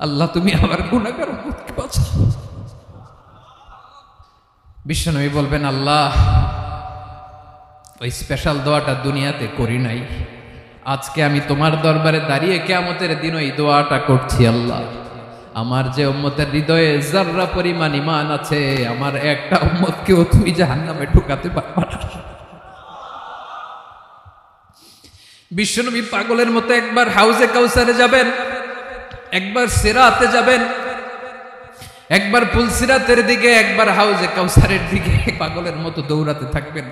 আল্লাহ তুমি আমার গুনাহগার উম্মতকে বাঁচাও। বিশ্বনবী বলবেন, আল্লাহ ওই স্পেশাল দোয়াটা দুনিয়াতে করি নাই, আজকে আমি তোমার দরবারে দাঁড়িয়ে কিয়ামতের দিন ওই দোয়াটা করছি। আল্লাহ আমার যে উম্মতের হৃদয়ে যাররা পরিমাণ ঈমান আছে, আমার একটা উম্মতকেও তুমি জাহান্নামে ঢুকাতে পারবা না। বিশ্বনবী পাগলের মতো একবার হাউজে কাউসারে যাবেন, একবার সিরাতে যাবেন, একবার পুলসিরাতের দিকে, একবার হাউজে কাউসারের দিকে পাগলের মতো দৌড়াতে থাকবেন,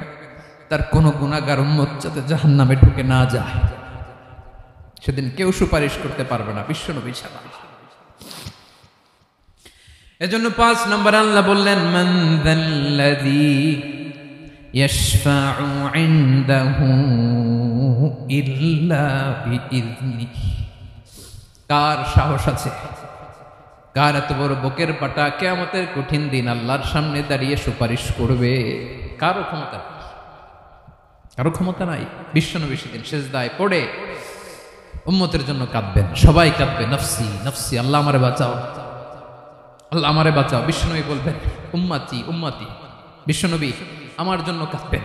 তার কোনো গুনাহগার উম্মত যাতে জাহান্নামে ঢুকে না যায়। সেদিন কেউ সুপারিশ করতে পারবে না বিশ্বনবী ছাড়া। এজন্য 5 নম্বর আল্লাহ বললেন, মান যাল্লাযী ইয়াশফাউ ইনদাহু ইল্লা বিইযনিহি। কার সাহস আছে, কার এত বড় বুকের পাটা কিয়ামতের কঠিন দিন আল্লাহর সামনে দাঁড়িয়ে সুপারিশ করবে? কারো ক্ষমতা নেই, কারো ক্ষমতা নাই। বিশ্বনবী সেদিন সিজদায় পড়ে উম্মতের জন্য কাঁদবেন, সবাই কাঁদবে, নফসি নফসি, আল্লাহ আমারে বাঁচাও, আল্লাহ আমারে বাঁচাও। বিশ্বনবী বলবেন, উম্মতি উম্মতি। বিশ্বনবী আমার জন্য কাঁদবেন,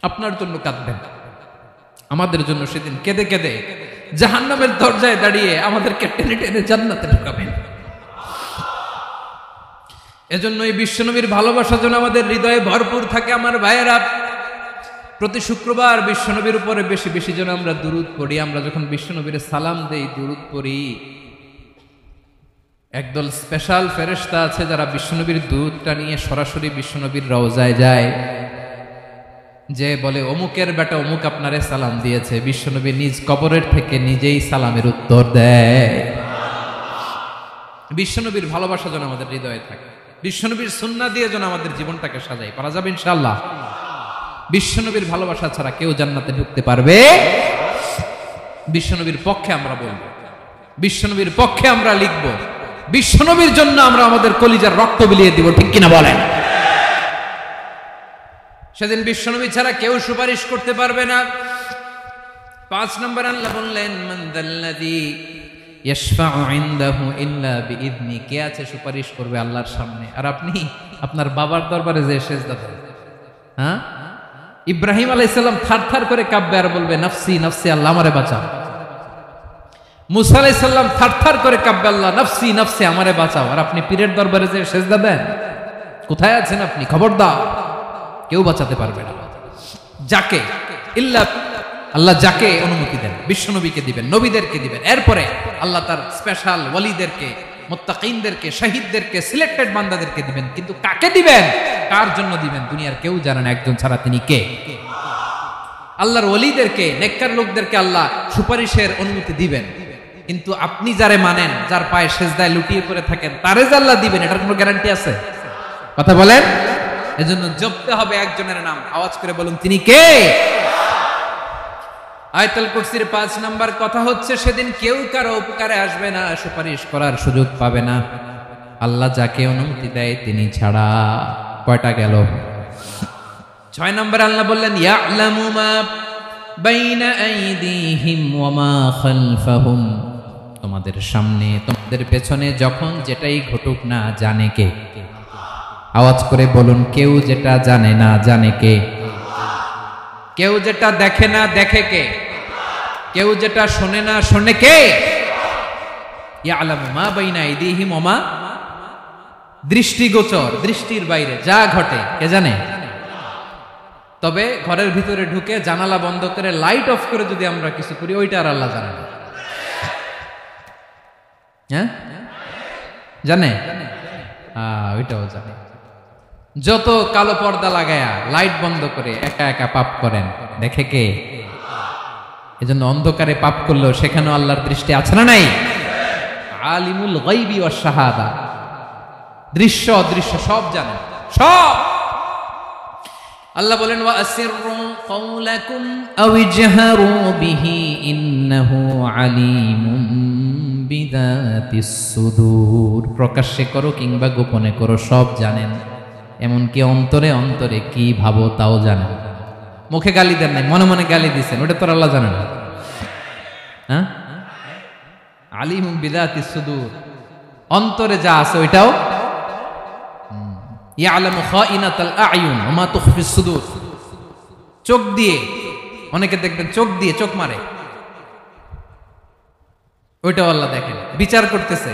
আপনার জন্য কাঁদবেন, আমাদের জন্য সেদিন কেঁদে কেঁদে জাহান্নামের দরজায় দাঁড়িয়ে আমাদেরকে টেনে টেনে জান্নাতে ঢুকাবেন। এজন্য এই বিশ্বনবীর ভালোবাসা যেন আমাদের হৃদয়ে ভরপুর থাকে। আমার ভাইয়েরা, প্রতি শুক্রবার বিশ্বনবীর উপরে বেশি বেশি যেন আমরা দুরূদ পড়ি। আমরা যখন বিশ্বনবীর সালাম দেই, দুরূদ পড়ি, একদল স্পেশাল ফেরেশতা আছে যারা বিশ্বনবীর দুধটা নিয়ে সরাসরি বিশ্বনবীর রওজায় যায়, যে বলে অমুকের বেটা অমুক আপনারে সালাম দিয়েছে। বিশ্বনবী নিজ কবরের থেকে নিজেই সালামের উত্তর দেয়। বিশ্বনবীর ভালোবাসা যেন আমাদের হৃদয়ে থাকে, বিশ্বনবীর সুন্নাহ দিয়ে যেন আমাদের জীবনটাকে সাজাই। পারা যাবে ইনশাআল্লাহ। বিশ্বনবীর ভালোবাসা ছাড়া কেউ জান্নাতে ঢুকতে পারবে? বিশ্বনবীর পক্ষে আমরা বলবো, বিশ্বনবীর পক্ষে আমরা লিখবো, বিশ্বনবীর জন্য আমরা আমাদের কলিজার রক্ত বিলিয়ে দিব, ঠিক কিনা বলেন? সেদিন বিশ্বনবী ছাড়া কেউ সুপারিশ করতে পারবে না। 5 নম্বর আল্লাহ বললেন, মান যাল্লাযী ইয়াশফাউ ইনদাহু ইল্লা বিইযনি। কে আছে সুপারিশ করবে আল্লাহর সামনে? আর আপনি আপনার বাবার দরবারে যে সেজদা দেন, হ্যাঁ, ইব্রাহিম আলাইহিস সালাম থারথার করে কাঁপবে আর বলবে, নফসি নফসি, আল্লাহ আমারে বাঁচাও। মুসা আলাইহিস সালাম থারথার করে কাঁপবে, আল্লাহ নফসি নফসি, আমারে বাঁচাও। আর আপনি পীরের দরবারে যে সেজদা দেন, কোথায় আছেন আপনি? খবরদার, কেউ বাঁচাতে পারবে না। যাকে ইল্লা আল্লাহ যাকে অনুমতি দেন, বিশ্বনবীকে দিবেন, নবীদেরকে দিবেন, এরপরে আল্লাহ তার স্পেশাল ওয়ালিদেরকে, মুত্তাকিনদেরকে, শহীদদেরকে, সিলেক্টেড বান্দাদেরকে দিবেন। কিন্তু কাকে দিবেন, কার জন্য দিবেন, দুনিয়ার কেউ জানে না একজন ছাড়া, তিনি কে? আল্লাহর ওয়ালিদেরকে, নেককার লোকদেরকে আল্লাহ সুপারিশের অনুমতি দিবেন। কিন্তু আপনি যারে মানেন, যার পায়ে সেজদায় লুটিয়ে পড়ে থাকেন, তারে যে আল্লাহ দিবেন, এটার কোনো গ্যারান্টি আছে? কথা বলেন। এজন্য জপতে হবে একজনের নাম, আওয়াজ করে বলুন, তিনি কে? আয়াতুল কুরসির 5 নাম্বার কথা হচ্ছে, সেদিন কেউ কারো উপকারে আসবে না, সুপারিশ করার সুযোগ পাবে না, আল্লাহ যাকে অনুমতি দেয় তিনি ছাড়া। কয়টা গেল? 6 নাম্বার আল্লাহ বললেন, ইয়ালামু মা বাইনা আইদিহিম ওয়া মা খালফাহুম। তোমাদের সামনে, তোমাদের পেছনে যখন যেটাই ঘটুক না, জানে কে? আওয়াজ করে বলুন, কেউ যেটা জানে না, জানে কে? কেউ যেটা দেখে না, দেখে কে? কেউ যেটা শোনে না, শোনে কে? ইয়ালামু মা বাইনা আইদিহিম ওয়া মা, দৃষ্টিগোচর, দৃষ্টির বাইরে যা ঘটে কে জানে? তবে ঘরের ভিতরে ঢুকে জানালা বন্ধ করে লাইট অফ করে যদি আমরা কিছু করি, ওইটা আর আল্লাহ জানে না। হ্যাঁ, জানে? ওইটাও জানে। যত কালো পর্দা লাগায়া লাইট বন্ধ করে একা একা পাপ করেন, দেখে কে? এজন্য অন্ধকারে পাপ করলেও সেখানেও আল্লাহর দৃষ্টি আছে না নাই? আলিমুল গায়বি ওয়াশ শাহাদা, দৃশ্য অদৃশ্য সব জানেন, সব। আল্লাহ বলেন, ওয়া আসিররু কাওলাকুম আও ইজহারু বিহি ইন্নাহু আলিমুম বিযাতিস সুদূর। প্রকাশ্যে করো কিংবা গোপনে করো, সব জানেন। এমনকি অন্তরে অন্তরে কি ভাবো তাও জানেন। মুখে গালি দেন নাই, মনে মনে গালি দিচ্ছেন, ওটা তো আল্লাহ জানে না। হ্যাঁ, আলিমুম বিযাতিস সুদূর, অন্তরে যা আছে ওইটাও ইয়ালামু খাইনাতাল আ'য়ুন ওয়া মা তুখফিস সুদূর। চোখ দিয়ে, অনেকে দেখবেন চোখ দিয়ে চোখ মারে, ওইটাও আল্লাহ দেখেন। বিচার করতেছে,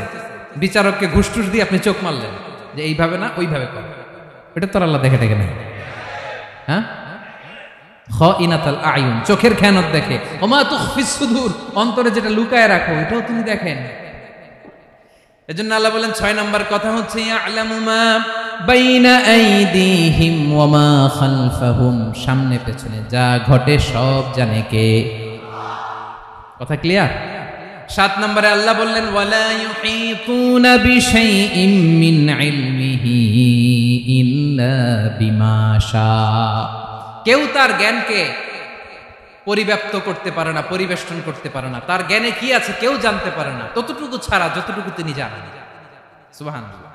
বিচারককে ঘুষ টুস দিয়ে আপনি চোখ মারলেন যে এইভাবে না ওইভাবে কর, এটা তো আল্লাহ দেখে দেখে নাই। হ্যাঁ, খাইনাতাল আ'য়ুন, চোখের খেয়ানত দেখে। ওয়া মা তুখফিস সুদূর, অন্তরে যেটা লুকায় রাখো এটাও তিনি দেখেন। এজন্য আল্লাহ বলেন 6 নম্বর কথা হচ্ছে ইয়ালামু মা বাইনা আইদিহিম ওয়া মা খালফাহুম, সামনে পেছনে যা ঘটে সব জানে কে? কথা ক্লিয়ার? 7 নম্বরে আল্লাহ বললেন ওয়ালা ইউহিতুনা বিশাইইম মিন ইলমিহি ইল্লা বিমা শা, কেউ তার জ্ঞানকে পরিব্যাপ্ত করতে পারে না, পরিবেষ্টন করতে পারে না। তার জ্ঞানে কি আছে কেউ জানতে পারে না, ততটুকু ছাড়া যতটুকু তিনি জানেন। সুবহানাল্লাহ।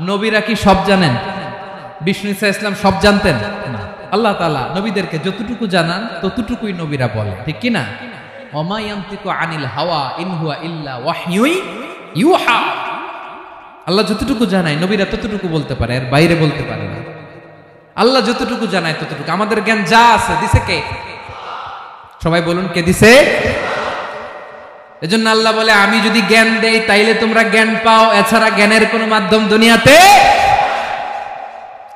নবীরা কি সব জানেন? বিষ্ণু ঈসা ইসলাম সব জানতেন না। আল্লাহ তাআলা নবীদেরকে যতটুকু জানান ততটুকুই নবীরা বলে, ঠিক কি না? ওমা ইয়ানতিকু আনিল হাওয়া ইন হুয়া ইল্লা ওয়াহয়ুন ইউহা। আল্লাহ যতটুকু জানায় নবীরা ততটুকু বলতে পারে, এর বাইরে বলতে পারে না। আল্লাহ যতটুকু জানায় ততটুকু। আমাদের জ্ঞান যা আছে দিছে কে? সবাই বলুন, কে দিছে? এজন্য আল্লাহ বলে আমি যদি জ্ঞান দেই তাইলে তোমরা জ্ঞান পাও, এছাড়া জ্ঞানের কোনো মাধ্যম দুনিয়াতে।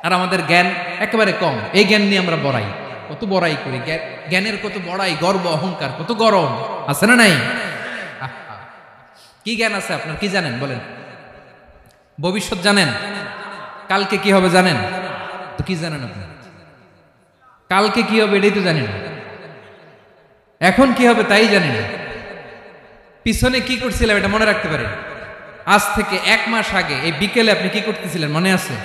আর আমাদের জ্ঞান একেবারে কম, এই জ্ঞান নিয়ে আমরা বড়াই, কত বড়াই করি, জ্ঞানের কত বড়াই, গর্ব অহংকার, কত গরম আছে না নাই? কি জ্ঞান আছে আপনার? কি জানেন বলেন? ভবিষ্যৎ জানেন? কালকে কি হবে জানেন? তো কি জানেন আপনি? কালকে কি হবে এটাই তো জানেন না। এখন কি হবে তাই জানি না। পিছনে কি করছিলাম এটা মনে রাখতে পারেন? আজ থেকে 1 মাস আগে এই বিকেলে আপনি কি করতেছিলেন মনে আছে?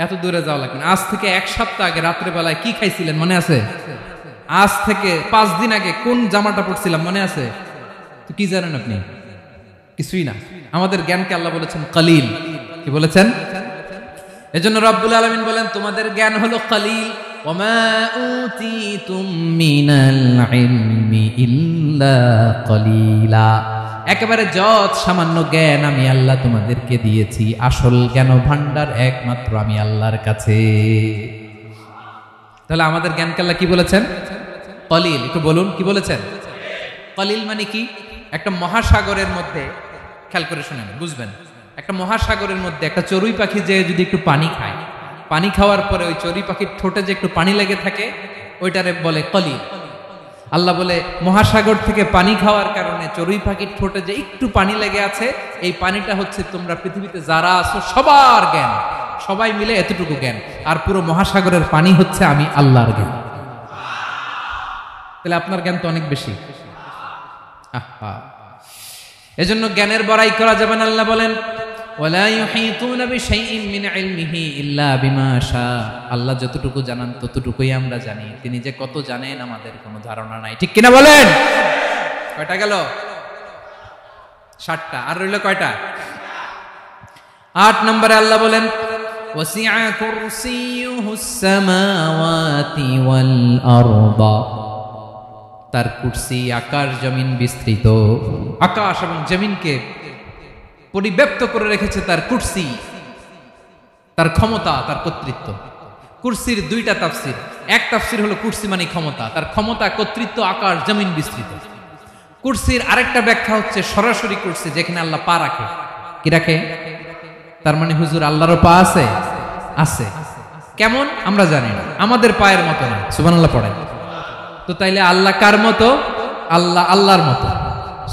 এত দূরে যাওয়া লাগবে না। আজ থেকে 1 সপ্তাহ আগে রাত্রে বেলায় কি খাইছিলেন মনে আছে? আজ থেকে 5 দিন আগে কোন জামাটা পরছিলাম মনে আছে? তো কি জানেন আপনি? কিছুই না। আমাদের জ্ঞানকে আল্লাহ বলেছেন কলিল। কি বলেছেন? এজন্য রব্বুল আলামিন বলেন তোমাদের জ্ঞান হলো কলিল। ওমা উতিতুম মিনাল ইলমি ইল্লা কলিলা, একেবারে যত সামান্য জ্ঞান আমি আল্লাহ তোমাদেরকে দিয়েছি, আসল জ্ঞান ভান্ডার একমাত্র আমি আল্লাহর কাছে। তাহলে আমাদের জ্ঞানকে আল্লাহ কি বলেছেন? কলিল। একটু বলুন কি বলেছেন? কলিল মানে কি? একটা মহাসাগরের মধ্যে, খেয়াল করে শুনেন বুঝবেন, একটা মহাসাগরের মধ্যে একটা চড়ুই পাখি যে যদি একটু পানি খায়, পানি খাওয়ার পরে ওই চড়ুই পাখির ঠোঁটে যে একটু পানি লেগে থাকে ওইটারে বলে কলিল। আল্লাহ বলে মহাসাগর থেকে পানি খাওয়ার কারণে চড়ুই পাখির ঠোঁটে যে একটু পানি লেগে আছে, এই পানিটা হচ্ছে তোমরা পৃথিবীতে যারা আছো সবার জ্ঞান, সবাই মিলে এতটুকু জ্ঞান, আর পুরো মহাসাগরের পানি হচ্ছে আমি আল্লাহর জ্ঞান। তাহলে আপনার জ্ঞান তো অনেক বেশি। এজন্য জ্ঞানের বড়াই করা যাবে না। আল্লাহ বলেন ওয়ালা ইউহিতুনা বিশাইইন মিন ইলমিহি ইল্লা বিমা শা, আল্লাহ যতটুকু জানান ততটুকুই আমরা জানি, তিনি যে কত জানেন আমাদের কোনো ধারণা নাই, ঠিক কিনা বলেন? কয়টা গেল? 7টা। আর রইল কয়টা? 8 নম্বরে আল্লাহ বলেন ওয়াসিআ কুরসিয়ুহুস সামাওয়াতি ওয়াল আরদা, তার কুরসি আকাশ জমিন বিস্তৃত, আকাশ এবং জমিনকে পরিব্যাপ্ত করে রেখেছে তার কুরসি, তার ক্ষমতা, তার কর্তৃত্ব। কুরসির 2টা তাফসির। এক তাফসির হলো কুরসি মানে ক্ষমতা, তার ক্ষমতা, কর্তৃত্ব, আকাশ জমিন বিস্তৃত। কুরসির আরেকটা ব্যাখ্যা হচ্ছে সরাসরি কুরসি, যেখানে আল্লাহ পা রাখে। কি রাখে? তার মানে হুজুর আল্লাহরও পা আছে? আছে। কেমন আমরা জানি না, আমাদের পায়ের মতো না। সুবহানাল্লাহ পড়েন তো। তাইলে আল্লাহ কার মতো? আল্লাহ আল্লাহর মতো।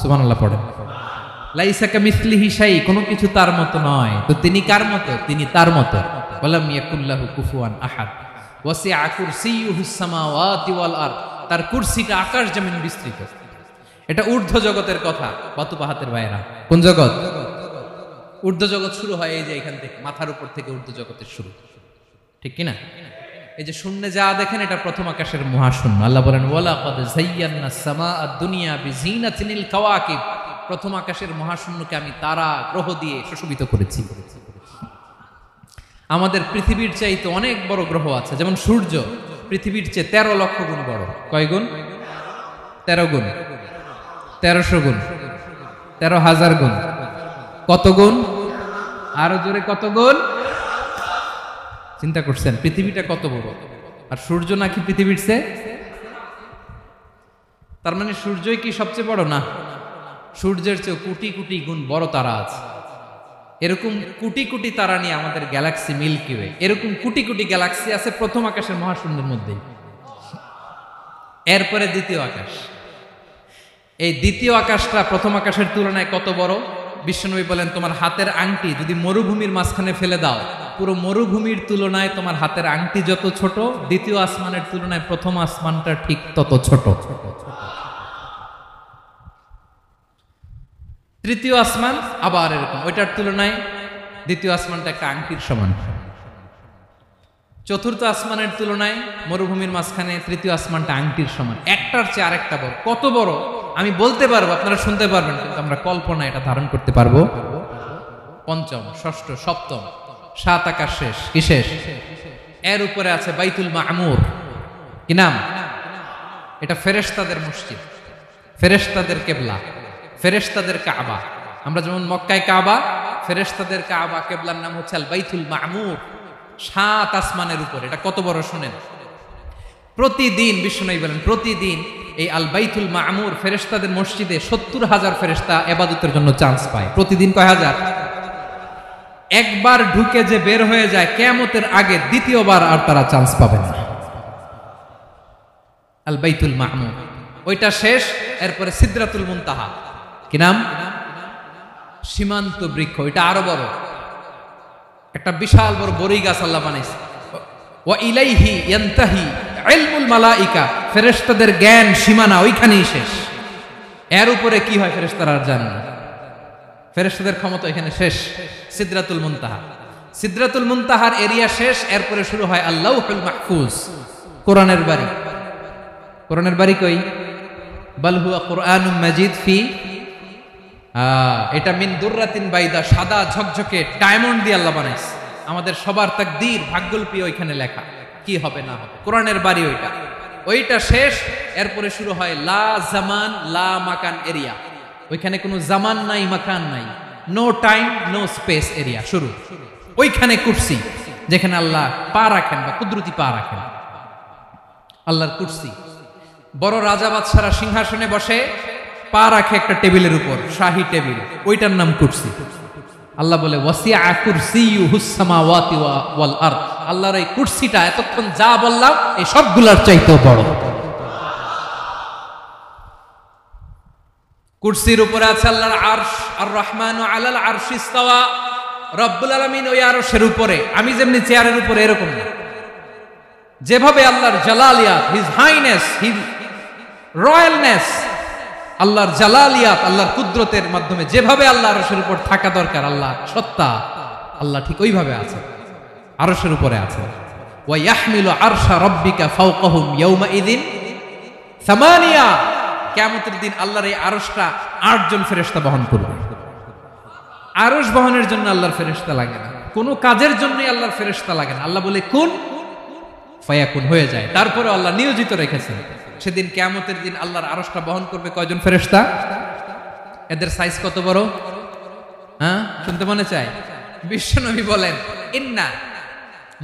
সুবহানাল্লাহ পড়েন। লাইসা কামিসলিহি শাই, কোনো কিছু তার মতো নয়। তো তিনি কার মতো? তিনি তার মতো। ওয়ালাম ইয়াকুল্লাহু কুফুয়ান আহাদ। ওয়াসিআ কুরসিয়ুহুস সামাওয়াতি ওয়াল আরদ, তার কুরসিটা আকাশ জমিন বিস্তৃত। এটা ঊর্ধ্ব জগতের কথা। কত পাহাতের ভাইরা, কোন জগৎ? ঊর্ধ্ব জগৎ শুরু হয় এই যে এখান থেকে, মাথার উপর থেকে ঊর্ধ্ব জগতের শুরু, ঠিক কি না? এই যে শূন্যে যা দেখেন এটা প্রথম আকাশের মহাশূন্য। আল্লাহ বলেন ওয়ালাকাদ যায়্যানাস সামাআদ দুনিয়া বিজিনাতিল কাওয়াকিব, প্রথম আকাশের মহাশূন্যকে আমি তারা গ্রহ দিয়ে সুশোভিত করেছি। আমাদের পৃথিবীর চাইতে অনেক বড় গ্রহ আছে, যেমন সূর্য পৃথিবীর চেয়ে 13 লক্ষ গুণ বড়। কয় গুণ? 13 গুণ, 1300 গুণ। 13,000 গুণ। কত গুণ? আরো জোরে কত গুণ? চিন্তা করছেন পৃথিবীটা কত বড়, আর সূর্য নাকি পৃথিবীর চেয়ে? তার মানে সূর্যই কি সবচেয়ে বড়? না, সূর্যের চেয়ে কোটি কোটি গুণ বড় তারা আছে। এরকম কোটি কোটি তারা নিয়ে আমাদের গ্যালাক্সি মিল্কি ওয়ে, এরকম কোটি কোটি গ্যালাক্সি আছে প্রথম আকাশের মহাশূন্যের মধ্যে। এরপরে দ্বিতীয় আকাশ। এই দ্বিতীয় আকাশটা প্রথম আকাশের তুলনায় কত বড়? বিশ্বনবী বলেন, তোমার হাতের আংটি যদি মরুভূমির মাঝখানে ফেলে দাও, পুরো মরুভূমির তুলনায় তোমার হাতের আংটি যত ছোট, দ্বিতীয় আসমানের তুলনায় প্রথম আসমানটা ঠিক তত ছোট। তৃতীয় আসমান আবার এরকম, ওইটার তুলনায় দ্বিতীয় আসমানটা একটা আংটির সমান। চতুর্থ আসমানের তুলনায় মরুভূমির মাঝখানে তৃতীয় আসমানটা আংটির সমান। একটার চেয়ে আরেকটা বড়। কত বড় আমি বলতে পারবো, আপনারা শুনতে পারবেন, কিন্তু আমরা কল্পনা এটা ধারণ করতে পারবো? পঞ্চম, ষষ্ঠ, সপ্তম, 7 আকাশ শেষ। কি শেষ? এর উপরে আছে বাইতুল মামুর। কি নাম? এটা ফেরেশতাদের মসজিদ, ফেরেশতাদের কেবলা, ফেরেশতাদের কাবা। আমরা যেমন মক্কায় কাবা, ফেরেশতাদের কাবা কেবলার নাম হচ্ছে আল বাইতুল মামুর। 7 আসমানের উপরে। এটা কত বড় শুনেন। প্রতিদিন বিশ্বনবী বলেন, প্রতিদিন এই আল বাইতুল মামুর ফেরেশতাদের মসজিদে 70,000 ফেরেশতা ইবাদতের জন্য চান্স পায়। প্রতিদিন কয় হাজার? একবার ঢুকে যে বের হয়ে যায় কিয়ামতের আগে দ্বিতীয়বার আর তারা চান্স পাবে না। আল বাইতুল মামুর ওইটা শেষ। এরপরে সিদরাতুল মুনতাহা। কি নাম? সীমান্ত বৃক্ষ। এটা আরো বড়, একটা বিশাল বড় বড়ই গাছ আল্লাহ বানাইছে। ওয়া ইলাইহি ইয়ানতাহি ইলমুল মালাইকা, ফেরেশতাদের জ্ঞান সীমানা ওইখানেই শেষ। এর উপরে কি হয় ফেরেশতারা আর জানে না। ফেরেশতাদের ক্ষমতা এখানে শেষ। সিদরাতুল মুনতাহা, সিদরাতুল মুনতাহার এরিয়া শেষ। এরপরে শুরু হয় আল্লাহুল মাহফুজ, কোরআনের বাড়ি। কোরআনের বাড়ি কই? বাল হুয়া কুরআনুম মাজিদ ফি, এটা মিন দুররাতিন বাইদা, সাদা ঝকঝকে ডায়মন্ড দিয়ে আল্লাহ বানাইছে। আমাদের সবার তাকদীর, ভাগ্যলিপি ওইখানে লেখা, কি হবে না হবে। কোরআনের বাড়ি ওইটা, ওইটা শেষ। এরপরে শুরু হয় লা জামান লা মাকান এরিয়া। ওইখানে কোনো জামান নাই, মাকান নাই, no time no space area শুরু। ওইখানে কুরসি, যেখানে আল্লাহ পা রাখেন বা কুদরতি পা রাখেন, আল্লাহর কুরসি। বড় রাজা বাদশারা সিংহাসনে বসে পা রাখে একটা টেবিলের উপর, শাহী টেবিল, ওইটার নাম কুরসি। আল্লাহ বলে ওয়াসিআ কুরসিয়ুহুস সামাওয়াতি ওয়াল আরদ। আল্লাহর এই কুরসিটা এতক্ষণ যা বললাম এই সবগুলোর চাইতেও বড়। কুরসির উপরে আছে আল্লাহর আরশ। আর রহমানু আলাল আরশি ইস্তাওয়া। রব্বুল আলামিন ওই আরশের উপরে। আমি যেমনি চেয়ারের উপরে এরকম না। যেভাবে আল্লাহর জালালিয়াত, হিজ হাইনেস, হিজ রয়্যালনেস, আল্লাহর জালালিয়াত, আল্লাহর কুদরতের মাধ্যমে যেভাবে আল্লাহ আরশের উপর থাকা দরকার, আল্লাহর সত্তা, আল্লাহ ঠিক ওইভাবে আছে, আরশের উপরে আছে। ওয়া ইয়াহমিলু আরশা রাব্বিকা ফাওকাহুম ইয়াওমাইযিন সামানিয়া। কিয়ামতের দিন আল্লাহর এই আরশটা 8 জন ফেরেশতা বহন করবে। আরশ বহনের জন্য আল্লাহর ফেরেশতা লাগে না, কোনো কাজের জন্যই আল্লাহর ফেরেশতা লাগে না। আল্লাহ বলে কুন ফায়াকুন, হয়ে যায়। তারপরে আল্লাহ নিয়োজিত রেখেছেন। সেদিন কিয়ামতের দিন আল্লাহর আরশটা বহন করবে কয়জন ফেরেশতা? এদের সাইজ কত বড়? হ্যাঁ, শুনতে মনে চায়? বিশ্বনবী বলেন, ইন্না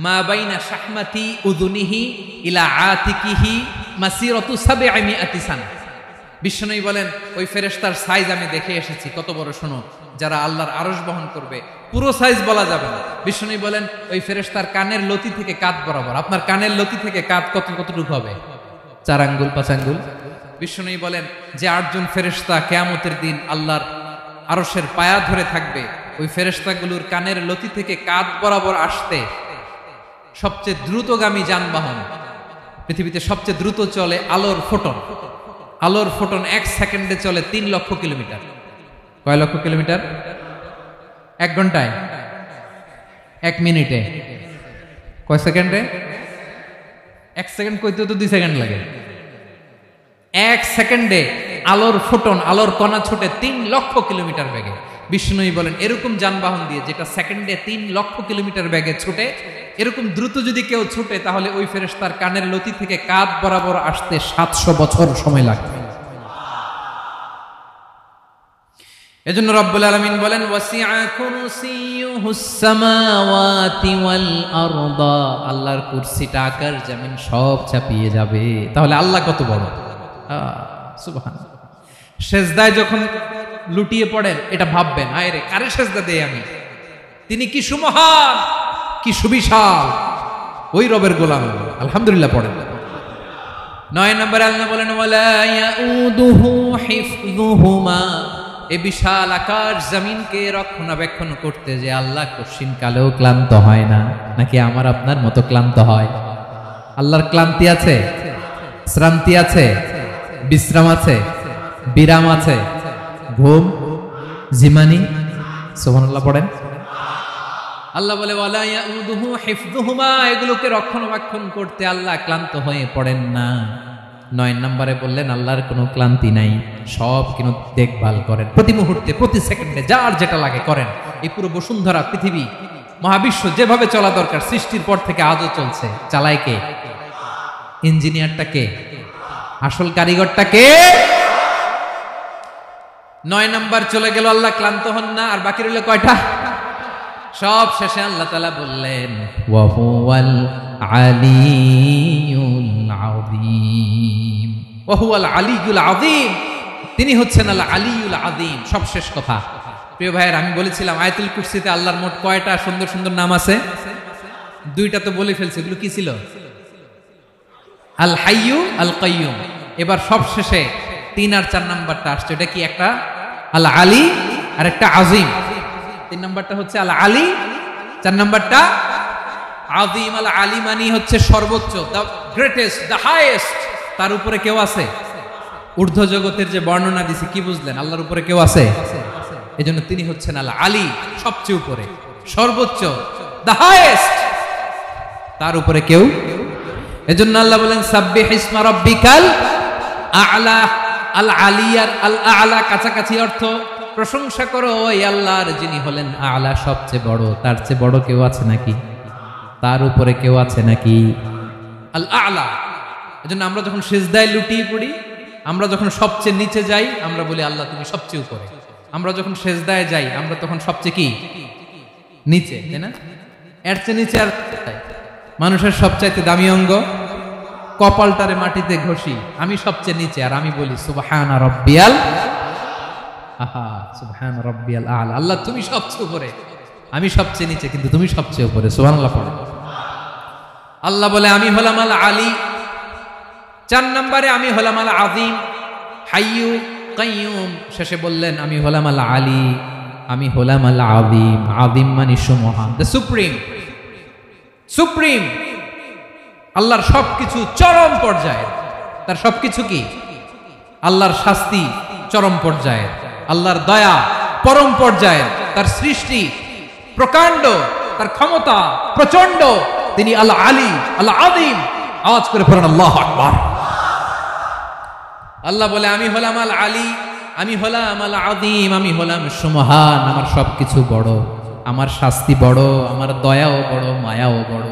মা বাইনা শাহমাতি উযুনিহি ইলা আতিকিহি মাসিরাতু 700 সানা। বিশ্বনবী বলেন, ওই ফেরেশতার সাইজ আমি দেখে এসেছি। কত বড় শোনো, যারা আল্লাহর আরশ বহন করবে। পুরো সাইজ বলা যাবে না। বিশ্বনবী বলেন, ওই ফেরেশতার কানের লতি থেকে কাঁধ বরাবর। আপনার কানের লতি থেকে কাঁধ কতটুকু হবে? 4 আঙ্গুল 5 আঙ্গুল। বিশ্বনবী বলেন যে 8 জন ফেরেশতা কিয়ামতের দিন আল্লাহর আরশের পায়া ধরে থাকবে, ওই ফেরেশতাগুলোর কানের লতি থেকে কাঁধ বরাবর আসতে সবচেয়ে দ্রুতগামী যানবাহন, পৃথিবীতে সবচেয়ে দ্রুত চলে আলোর ফোটন। আলোর ফোটন 1 সেকেন্ডে চলে 3 লক্ষ কিলোমিটার। কয় লক্ষ কিলোমিটার? 1 ঘন্টায়? 1 মিনিটে? কয় সেকেন্ডে? 1 সেকেন্ড কইতে তো 2 সেকেন্ড লাগে। 1 সেকেন্ডে আলোর ফোটন, আলোর কণা ছুটে 3 লক্ষ কিলোমিটার বেগে। বিষ্ণুই বলেন, এরকম যানবাহন দিয়ে যেটা সেকেন্ডে 3 লক্ষ কিলোমিটার বেগে ছুটে, এরকম দ্রুত যদি কেউ ছুটে, তাহলে ওই ফেরেশতার কানের লতি থেকে কাঁধ বরাবর আসতে 700 বছর সময় লাগবে। এজন্য রব্বুল আলামিন বলেন ওয়াসিআ কুরসিয়ুহুস সামাওয়াতি ওয়াল আরদা, আল্লাহর কুরসিটা আকাশ জমিন সব চাপিয়ে যাবে। তাহলে আল্লাহ কত বড়, সুবহানাল্লাহ। সেজদায় যখন লুটিয়ে পড়েন এটা ভাববেন, আয় রে কারে সেজদা দেই আমি, তিনি কি সুমহান, কি সুবিশাল, ওই রবের গোলাম আলহামদুলিল্লাহ পড়েন। 9 নম্বরে আল্লাহ বলেন ওয়ালা ইয়াউদুহু হিফযুহুমা, এই বিশাল আকাশ জমিনকে রক্ষণাবেক্ষণ করতে যে আল্লাহ কঠিন কালেও ক্লান্ত হয় না। নাকি আমার আপনার মতো ক্লান্ত হয়? আল্লাহর ক্লান্তি আছে, শ্রান্তি আছে, বিশ্রাম আছে, বিরাম আছে, ঘুম, জিমানি? সুবহানাল্লাহ পড়েন। আল্লাহ বলে ওয়ালা ইয়াউদুহু হিফযুহুমা, এগুলোকে রক্ষণাবেক্ষণ করতে আল্লাহ ক্লান্ত হয়ে পড়েন না। 9 নম্বরে বললেন আল্লাহর কোনো ক্লান্তি নাই, সব কিন্তু দেখভাল করেন, প্রতি মুহূর্তে প্রতি সেকেন্ডে যার যেটা লাগে করেন। এই পুরো বসুন্ধরা, পৃথিবী, মহাবিশ্ব যেভাবে চলা দরকার সৃষ্টির পর থেকে আজও চলছে। চালায় কে? ইঞ্জিনিয়ারটা কে? আসল কারিগরটা কে? 9 নম্বর চলে গেল, আল্লাহ ক্লান্ত হন না। আর বাকি রইল কয়টা? সব শেষে আল্লাহ তাআলা বললেন ওয়া হুয়াল আলিয়ুল আযীম, ওয়া হুয়াল আলিয়ুল আযীম, তিনি হচ্ছেন আল আলিয়ুল আযীম। সব শেষ কথা। প্রিয় ভাইয়ের, আমি বলেছিলাম আয়াতুল কুরসিতে আল্লাহর মোট কয়টা সুন্দর সুন্দর নাম আছে? 2টা তো বলে ফেলছে। এগুলো কি ছিল? আল হাইয়ু, আল কাইয়ুম। এবার সব শেষে 3 আর 4 নাম্বারটা আসছে। এটা কি? একটা আল আলী আর একটা আযীম। 3 নাম্বারটা হচ্ছে আল আলী, 4 নাম্বারটা আযীম। আল আলী মানে হচ্ছে সর্বোচ্চ, দ্য গ্রেটেস্ট, দ্য হাইয়েস্ট। তার উপরে কেউ আছে? ঊর্ধ্ব জগতের যে বর্ণনা দিছি, কি বুঝলেন? আল্লাহর উপরে কেউ আছে? এজন্য তিনি হচ্ছেন আল আলী, সবচেয়ে উপরে, সর্বোচ্চ, দ্য হাইয়েস্ট। তার উপরে কেউ। এজন্য আল্লাহ বলেন সাব্বিহ ইসমা রাব্বিকাল আ'লা। আল আলিয়ার আল আ'লা কাছাকাছি অর্থ প্রশংসা করো ওই আল্লাহর যিনি হলেন আ'লা, সবচেয়ে বড়। তার চেয়ে বড় কেউ আছে নাকি? তার উপরে কেউ আছে নাকি? আল আ'লা। এজন্য আমরা যখন সিজদায় লুটিয়ে পড়ি, আমরা যখন সবচেয়ে নিচে যাই, আমরা বলি আল্লাহ তুমি সবচেয়ে উপরে। আমরা যখন সিজদায় যাই, আমরা তখন সবচেয়ে কি? নিচে, তাই না? এর চেয়ে নিচে আর মানুষের সবচাইতে দামি অঙ্গ কপালটারে মাটিতে ঘষি, আমি সবচেয়ে নিচে, আর আমি বলি সুবহানা রাব্বিয়াল, আহা সুবহানা রাব্বিয়াল আ'লা। আল্লাহ তুমি সবচেয়ে উপরে, আমি সবচেয়ে নিচে, কিন্তু তুমি সবচেয়ে উপরে। সুবহানাল্লাহ পড়ে। আল্লাহ বলে আমি হলাম আল আলী। 4 নম্বরে আমি হলাম আল আযীম, হাইয়ু কাইয়ুম। শেষে বললেন আমি হলাম আল আলী, আমি হলাম আল আযীম। আযীম মানে সুমহান, দ্য সুপ্রিম। সুপ্রিম আল্লাহর সবকিছু চরম পর্যায়ে। তার সবকিছু কি? আল্লাহর শাস্তি চরম পর্যায়ে, আল্লাহর দয়া পরম পর্যায়ে, তার সৃষ্টি প্রকাণ্ড, তার ক্ষমতা প্রচন্ড। তিনি আল আলী, আল আযীম। আওয়াজ করে পড়েন আল্লাহু আকবার। আল্লাহ বলে আমি হলাম আল আলী, আমি হলাম আল আযীম, আমি হলাম সুমহান। আমার সবকিছু বড়, আমার শাস্তি বড়, আমার দয়াও বড়, মায়াও বড়।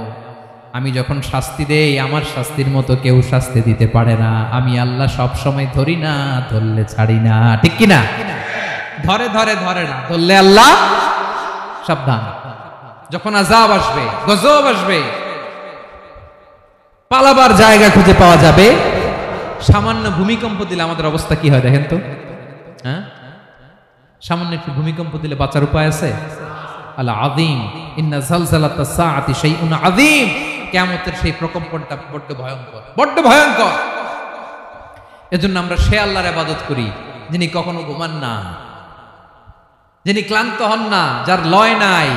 আমি যখন শাস্তি দেই, আমার শাস্তির মতো কেউ শাস্তি দিতে পারে না। আমি আল্লাহ সব সময় ধরি না, ধরলে ছাড়ি না। ঠিক কি না? ধরে ধরে ধরে না, ধরলে আল্লাহ সাবধান। যখন আযাব আসবে, গজব আসবে, পালাবার জায়গা খুঁজে পাওয়া যাবে। সামান্য ভূমিকম্প দিলে আমাদের অবস্থা কি হয় দেখেন তো? হ্যাঁ, সামান্য একটু ভূমিকম্প দিলে বাঁচার উপায় আছে? আল আযীম, ইন্না যালজালাতাস সাআতি শাইউন আযীম। কিয়ামতের সেই প্রকম্পনটা বড্ড ভয়ঙ্কর, বড্ড ভয়ঙ্কর। এজন্য আমরা সে আল্লাহর ইবাদত করি যিনি কখনো ঘুমান না, যিনি ক্লান্ত হন না, যার লয় নাই,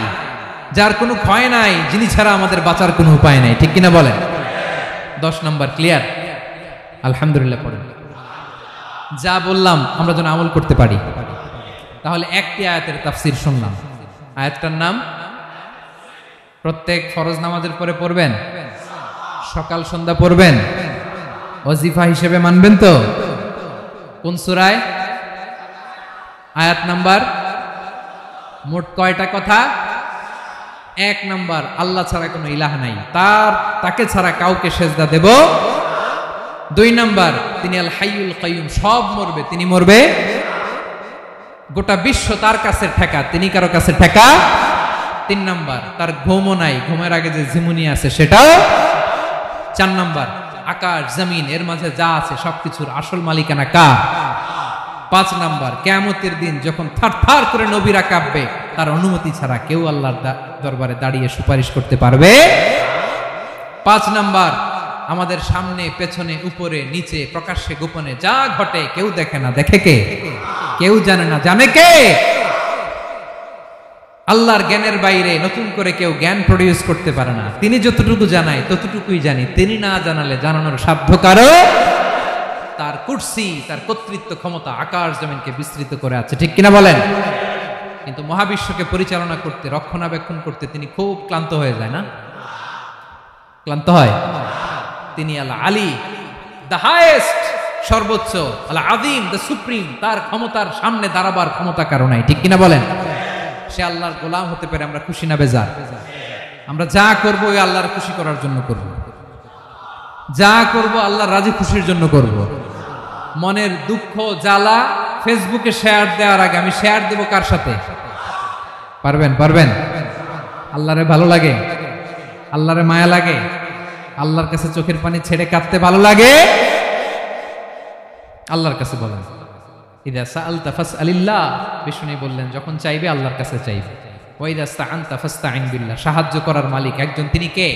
যার কোনো ক্ষয় নাই, যিনি ছাড়া আমাদের বাঁচার কোনো উপায় নাই। ঠিক কিনা বলেন? 10 নম্বর ক্লিয়ার? আলহামদুলিল্লাহ পড়েন। যা বললাম আমরা যেন আমল করতে পারি। তাহলে একটি আয়াতের তাফসীর শুনলাম। আয়াতটার নাম প্রত্যেক ফরজ নামাজের পরে পড়বেন, সকাল সন্ধ্যা পড়বেন, ওয়াজিফা হিসেবে মানবেন তো? কোন সূরায়? আয়াত নাম্বার। মোট কয়টা কথা? 1 নাম্বার, আল্লাহ ছাড়া কোনো ইলাহ নাই, তাকে ছাড়া কাউকে সেজদা দেব। 2 নাম্বার, তিনি আল হাইয়ুল কাইয়ুম, সব মরবে, তিনি মরবে গোটা বিশ্ব তার কাছে ঠেকা, তিনি কারো কাছে ঠেকা। 3 নাম্বার, তার ঘুমও নাই, ঘুমের আগে যে ঝিমুনি আছে সেটাও। 4 নাম্বার, আকাশ জমিন এর মাঝে যা আছে সবকিছুর আসল মালিকানা কার? 5 নাম্বার, কিয়ামতের দিন যখন থারথার করে নবীরা কাঁপবে, তার অনুমতি ছাড়া কেউ আল্লাহর দরবারে দাঁড়িয়ে সুপারিশ করতে পারবে। 5 নাম্বার, আমাদের সামনে পেছনে উপরে নিচে প্রকাশ্যে গোপনে যা ঘটে কেউ দেখে না, দেখে কে? কেউ জানে না, জানে কে? আল্লাহর জ্ঞানের বাইরে নতুন করে কেউ জ্ঞান প্রডিউস করতে পারে না। তিনি যতটুকু জানায় ততটুকুই জানি, তিনি না জানালে জানানোর সাধ্য কারো। তার কুরসি, তার কর্তৃত্ব ক্ষমতা আকাশ জমিনকে বিস্তৃত করে আছে, ঠিক কিনা বলেন? কিন্তু মহাবিশ্বকে পরিচালনা করতে, রক্ষণাবেক্ষণ করতে তিনি খুব ক্লান্ত হয়ে যায় না? ক্লান্ত হয়। তিনি আল আলী, দ্য হাইয়েস্ট, সর্বোচ্চ, আল আযীম, দ্য সুপ্রিম, তার ক্ষমতার সামনে দাঁড়াবার ক্ষমতা কারো নাই, ঠিক কিনা বলেন? সে আল্লাহর গোলাম হতে পারে, আমরা খুশি না বেজার? আমরা যা করব ওই আল্লাহর খুশি করার জন্য করব, যা করব আল্লাহর রাজি খুশির জন্য করব। মনের দুঃখ জ্বালা ফেসবুকে শেয়ার দেওয়ার আগে আমি শেয়ার দেব কার সাথে? পারবেন? পারবেন? আল্লাহরে ভালো লাগে, আল্লাহরে মায়া লাগে, আল্লাহর কাছে চোখের পানি ছেড়ে কাঁদতে ভালো লাগে, আল্লাহর কাছে বলেন। ইদা সাআলতা ফাসআলিল্লাহ, বিষ্ণু বললেন যখন চাইবে আল্লাহর কাছে চাইবে। ওয়া ইদা ইসতাআনতা ফাসতাইন বিল্লাহ, সাহায্য করার মালিক একজন, তিনি কে?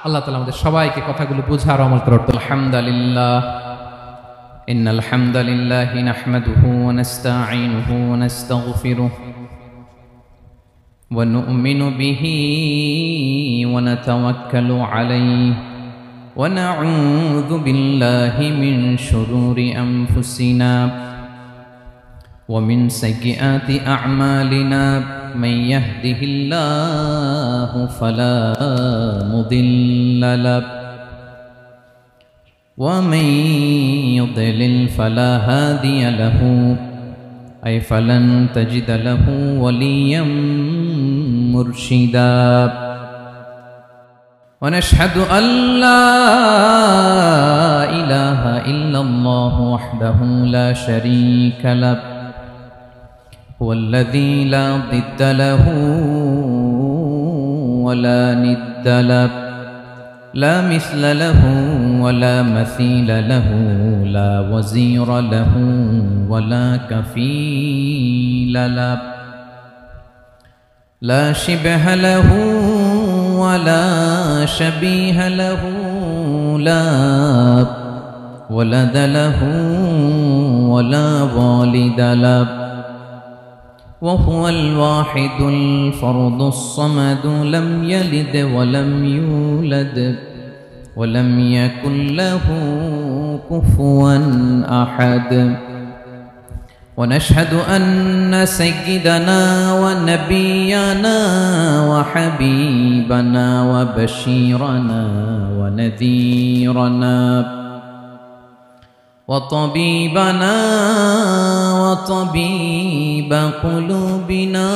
আল্লাহ তাআলা আমাদের সবাইকে কথাগুলো বুঝার আমল করার তৌফিক। আলহামদুলিল্লাহ, ইন্নাল হামদালিল্লাহি নাহমাদুহু ওয়া নাস্তাঈনুহু ওয়া নাস্তাগফিরুহু ওয়া নু'মিনু বিহি ওয়া নাতাওয়াক্কালু আলাইহি ওয়া নাউযু বিল্লাহি মিন শুরুরি আনফুসিনা ওয়া মিন সাইয়্যাতি আ'মালিনা মান ইয়াহদিহিল্লাহু ফালা মুদিল্লা লাহু ওয়া মান ইউদ্লিল ফালা হাদিয়া লাহু আই ফালান তাজিদা লাহু ওয়ালিয়াম মুরশিদা। ونشهد أن لا إله إلا الله وحده لا شريك له هو الذي لا ضد له ولا ند له لا مثل له ولا مثيل له لا وزير له ولا كفيل له لا شبه له ولا شبيه له لا ولد له ولا والد له وهو الواحد الفرد الصمد لم يلد ولم يولد ولم يكن له كفوا أحد. ونشهد أن سيدنا ونبينا وحبيبنا وبشيرنا ونذيرنا وطبيبنا وطبيب قلوبنا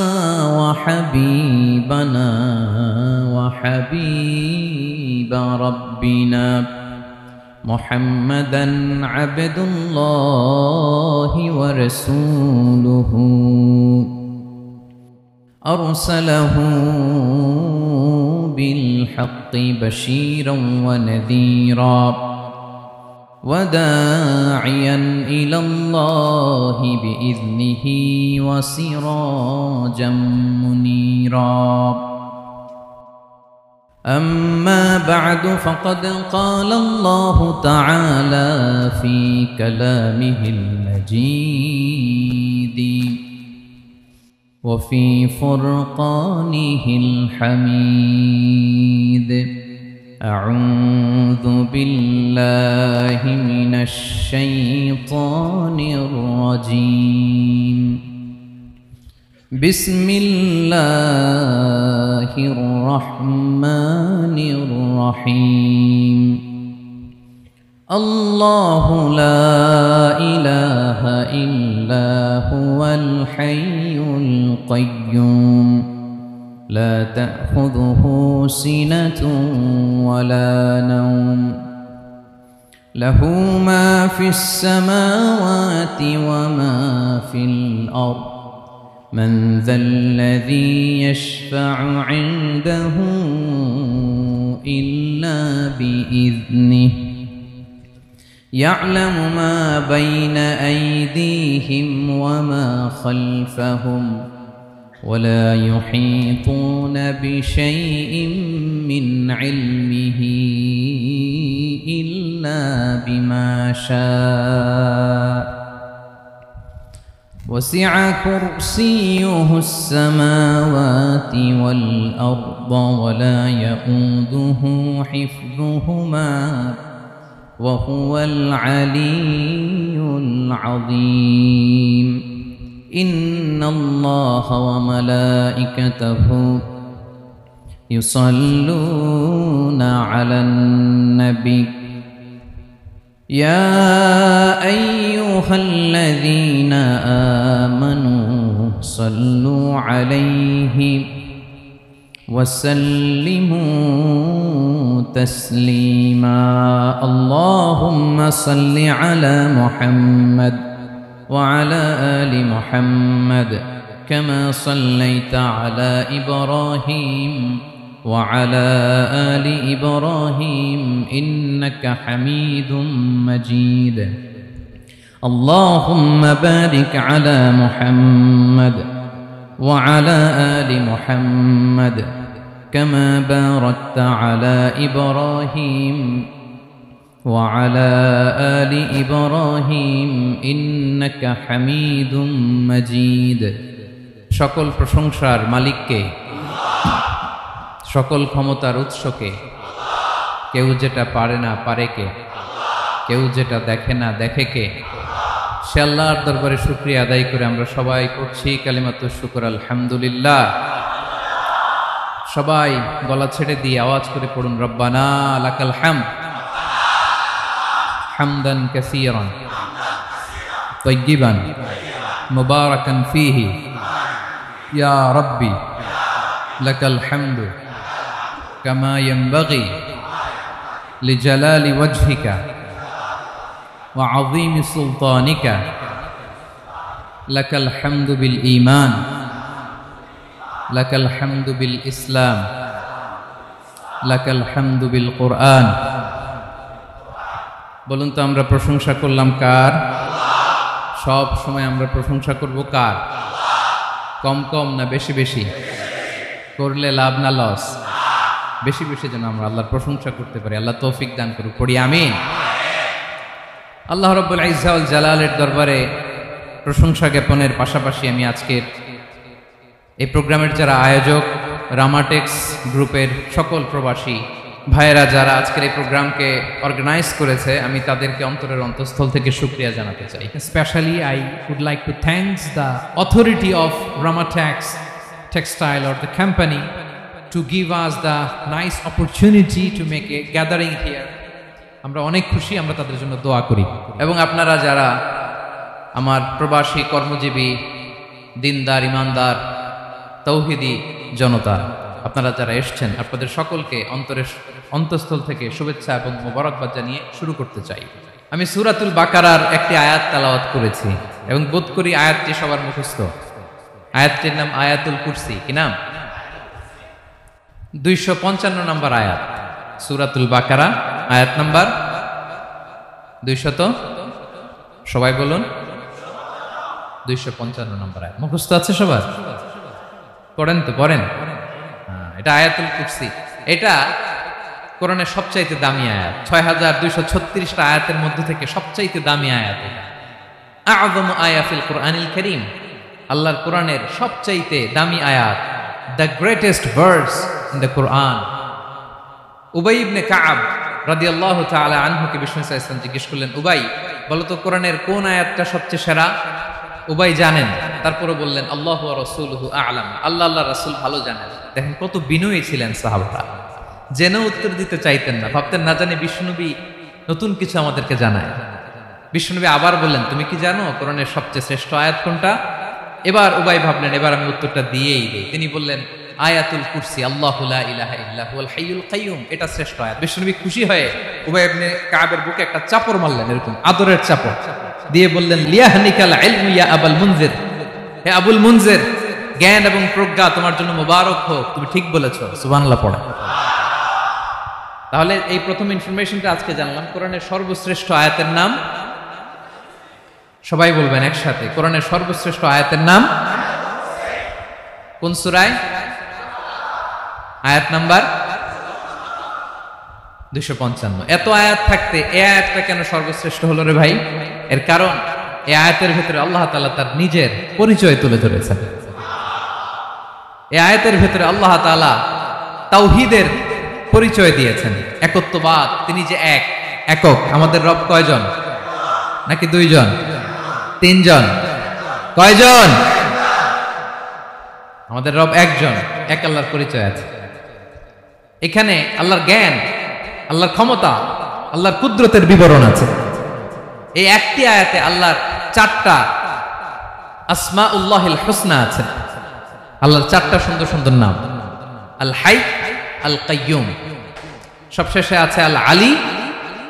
وحبيبنا وحبيب ربنا محمدا عبد الله ورسوله أرسله بالحق بشيرا ونذيرا وداعيا إلى الله بإذنه وسراجا منيرا. أما بعد فقد قال الله تعالى في كلامه المجيد وفي فرقانه الحميد. أعوذ بالله من الشيطان الرجيم. بسم الله الرحمن الرحيم. الله لا إله إلا هو الحي القيوم لا تأخذه سنة ولا نوم লাহু মা ফিস সামাওয়াতি ওয়া মা ফিল আরদ মান যাল্লাযী ইয়াশফা'ু 'ইনদাহু ইল্লা বিইذনিহি يعلم ما بين أيديهم وما خلفهم ولا يحيطون بشيء من علمه إلا بما شاء وسع كرسيه السماوات والأرض ولا يؤوده حفظهما وهو العلي العظيم إن الله وملائكته يصلون على النبي يا أيها الذين آمنوا صلوا عليه وسلموا تسليما اللهم صل على محمد وعلى آل محمد كما صليت على إبراهيم وعلى آل إبراهيم إنك حميد مجيد اللهم بارك على محمد وعلى آل محمد كما باركت على إبراهيم وعلى آل إبراهيم إنك حميد مجيد সকল প্রশংসার মালিককে সকল ক্ষমতার উৎসকে কেউ যেটা পারে না পারে কে কেউ যেটা দেখে না দেখে কে সে আল্লাহর দরবারে শুকরিয়া আদায় করে আমরা সবাই করছি কালিমাতুশ শুকর আলহামদুলিল্লাহ সবাই গলা ছেড়ে দিয়ে আওয়াজ করে পড়ুন রব্বানা লাকাল হামদ হামদান কাসীরান তাইয়িবান মুবারাকান ফীহি ইয়া রাব্বি লাকাল হামদু কামা ইয়ানবাগি লিজালালি ওয়াজহিকা ওয়া আযীমি সুলতানিকা লাকাল হামদু বিল ঈমান লাকাল হামদু বিল ইসলাম লাকাল হামদু বিল কুরআন বলুন তো আমরা প্রশংসা করলাম কার সব সময় আমরা প্রশংসা করব কার কম কম না বেশি বেশি করলে লাভ না লস বেশি বেশি যেন আমরা আল্লাহর প্রশংসা করতে পারি আল্লাহ তৌফিক দান করুক পড়ি আমিন আল্লাহ রাব্বুল ইজ্জা ওয়াল জালালের দরবারে প্রশংসা জ্ঞাপনের পাশাপাশি আমি আজকের এই প্রোগ্রামের যারা আয়োজক রামাটেক্স গ্রুপের সকল প্রবাসী ভাইয়েরা যারা আজকের এই প্রোগ্রামকে অর্গানাইজ করেছে আমি তাদেরকে অন্তরের অন্তঃস্থল থেকে শুকরিয়া জানাতে চাই Especially, I would like to thank the authority of Ramatex Textile or the company to give us the nice opportunity to make a gathering here. আমরা অনেক খুশি আমরা তাদের জন্য দোয়া করি এবং আপনারা যারা আমার প্রবাসী কর্মজীবী দিনদার ইমানদার তৌহিদি জনতা আপনারা যারা এসেছেন আপনাদের সকলকে অন্তরের অন্তঃস্থল থেকে শুভেচ্ছা এবং মোবারকবাদ জানিয়ে শুরু করতে চাই আমি সূরাতুল বাকারার একটি আয়াত তেলাওয়াত করেছি এবং বোধ করি আয়াতটি সবার মুখস্থ আয়াতটির নাম আয়াতুল কুরসি কি নাম 255 নম্বর আয়াত সূরাতুল বাকারা আয়াত নাম্বার 200 সবাই বলুন 255 নম্বর আয়াত মুখস্থ আছে সবার পড়েন তো পড়েন এটা আয়াতুল কুরসি এটা কোরআনের সবচাইতে দামি আয়াত 6236টা আয়াতের মধ্যে থেকে সবচাইতে দামি আয়াত এটা আযমু আয়াতিল কুরআনিল কারীম আল্লাহর কোরআনের সবচাইতে দামি আয়াত the greatest verse in the Quran Ubayy ibn Ka'b রাদিয়াল্লাহু তাআলা আনহুকে বিষ্ণু সাল্লাল্লাহু আলাইহি ওয়াসাল্লাম জিজ্ঞেস করলেন উবাই বলো তো কোরআনের কোন আয়াতটা সবচেয়ে সেরা উবাই জানেন তারপরে বললেন আল্লাহু ওয়া রাসূলুহু আ'লাম আল্লাহ আল্লাহর রাসূল ভালো জানেন দেখেন কত বিনয়ী ছিলেন সাহাবারা জেনে উত্তর দিতে চাইতেন না ভাবতেন না জানি বিষ্ণুনবী নতুন কিছু আমাদেরকে জানায় বিষ্ণুনবী আবার বললেন তুমি কি জানো কোরআনের সবচেয়ে শ্রেষ্ঠ আয়াত কোনটা এবার উবাই ভাবলেন এবার আমি উত্তরটা দিয়েই দেই তিনি বললেন আয়াতুল কুরসি, আল্লাহু লা ইলাহা ইল্লা হুয়াল হাইয়ুল কাইয়ুম, এটা শ্রেষ্ঠ আয়াত। বিশ্বনবী খুশি হয়ে উবাই ইবনে কাবের বুকে একটা চাপড় মারলেন, এরকম আদরের চাপড় দিয়ে বললেন, লিয়াহনিকাল ইলমু ইয়া আবুল মুনজির, হে আবুল মুনজির, জ্ঞান এবং প্রজ্ঞা তোমার জন্য মোবারক হোক, তুমি ঠিক বলেছো। সুবহানাল্লাহ পড়ে। তাহলে এই প্রথম ইনফরমেশনটা আজকে জানলাম, কোরআনের সর্বশ্রেষ্ঠ আয়াতের নাম, সবাই বলবেন একসাথে, কোরআনের সর্বশ্রেষ্ঠ আয়াতের নাম কোন সূরায়? আয়াত নাম্বার 255। এত আয়াত থাকতে এই আয়াতটা কেন সর্বশ্রেষ্ঠ হলো রে ভাই? এর কারণ এই আয়াতের ভিতরে আল্লাহ তাআলা তার নিজের পরিচয় তুলে ধরেছেন। এই আয়াতের ভিতরে আল্লাহ তাআলা তাওহীদের পরিচয় দিয়েছেন, একত্ববাদ, তিনি যে একক। আমাদের রব কয়জন? নাকি দুইজন, তিনজন? কয়জন? আমাদের রব একজন, এক আল্লাহর পরিচয় আছে। এখানে আল্লাহর জ্ঞান, আল্লাহর ক্ষমতা, আল্লাহর কুদরতের বিবরণ আছে। এই একটি আয়াতে আল্লাহর 4টা আসমাউল্লাহিল হুসনা আছে, আল্লাহর 4টা সুন্দর সুন্দর নাম, আল হাই, আল কাইয়ুম, সবশেষে আছে আল আলী,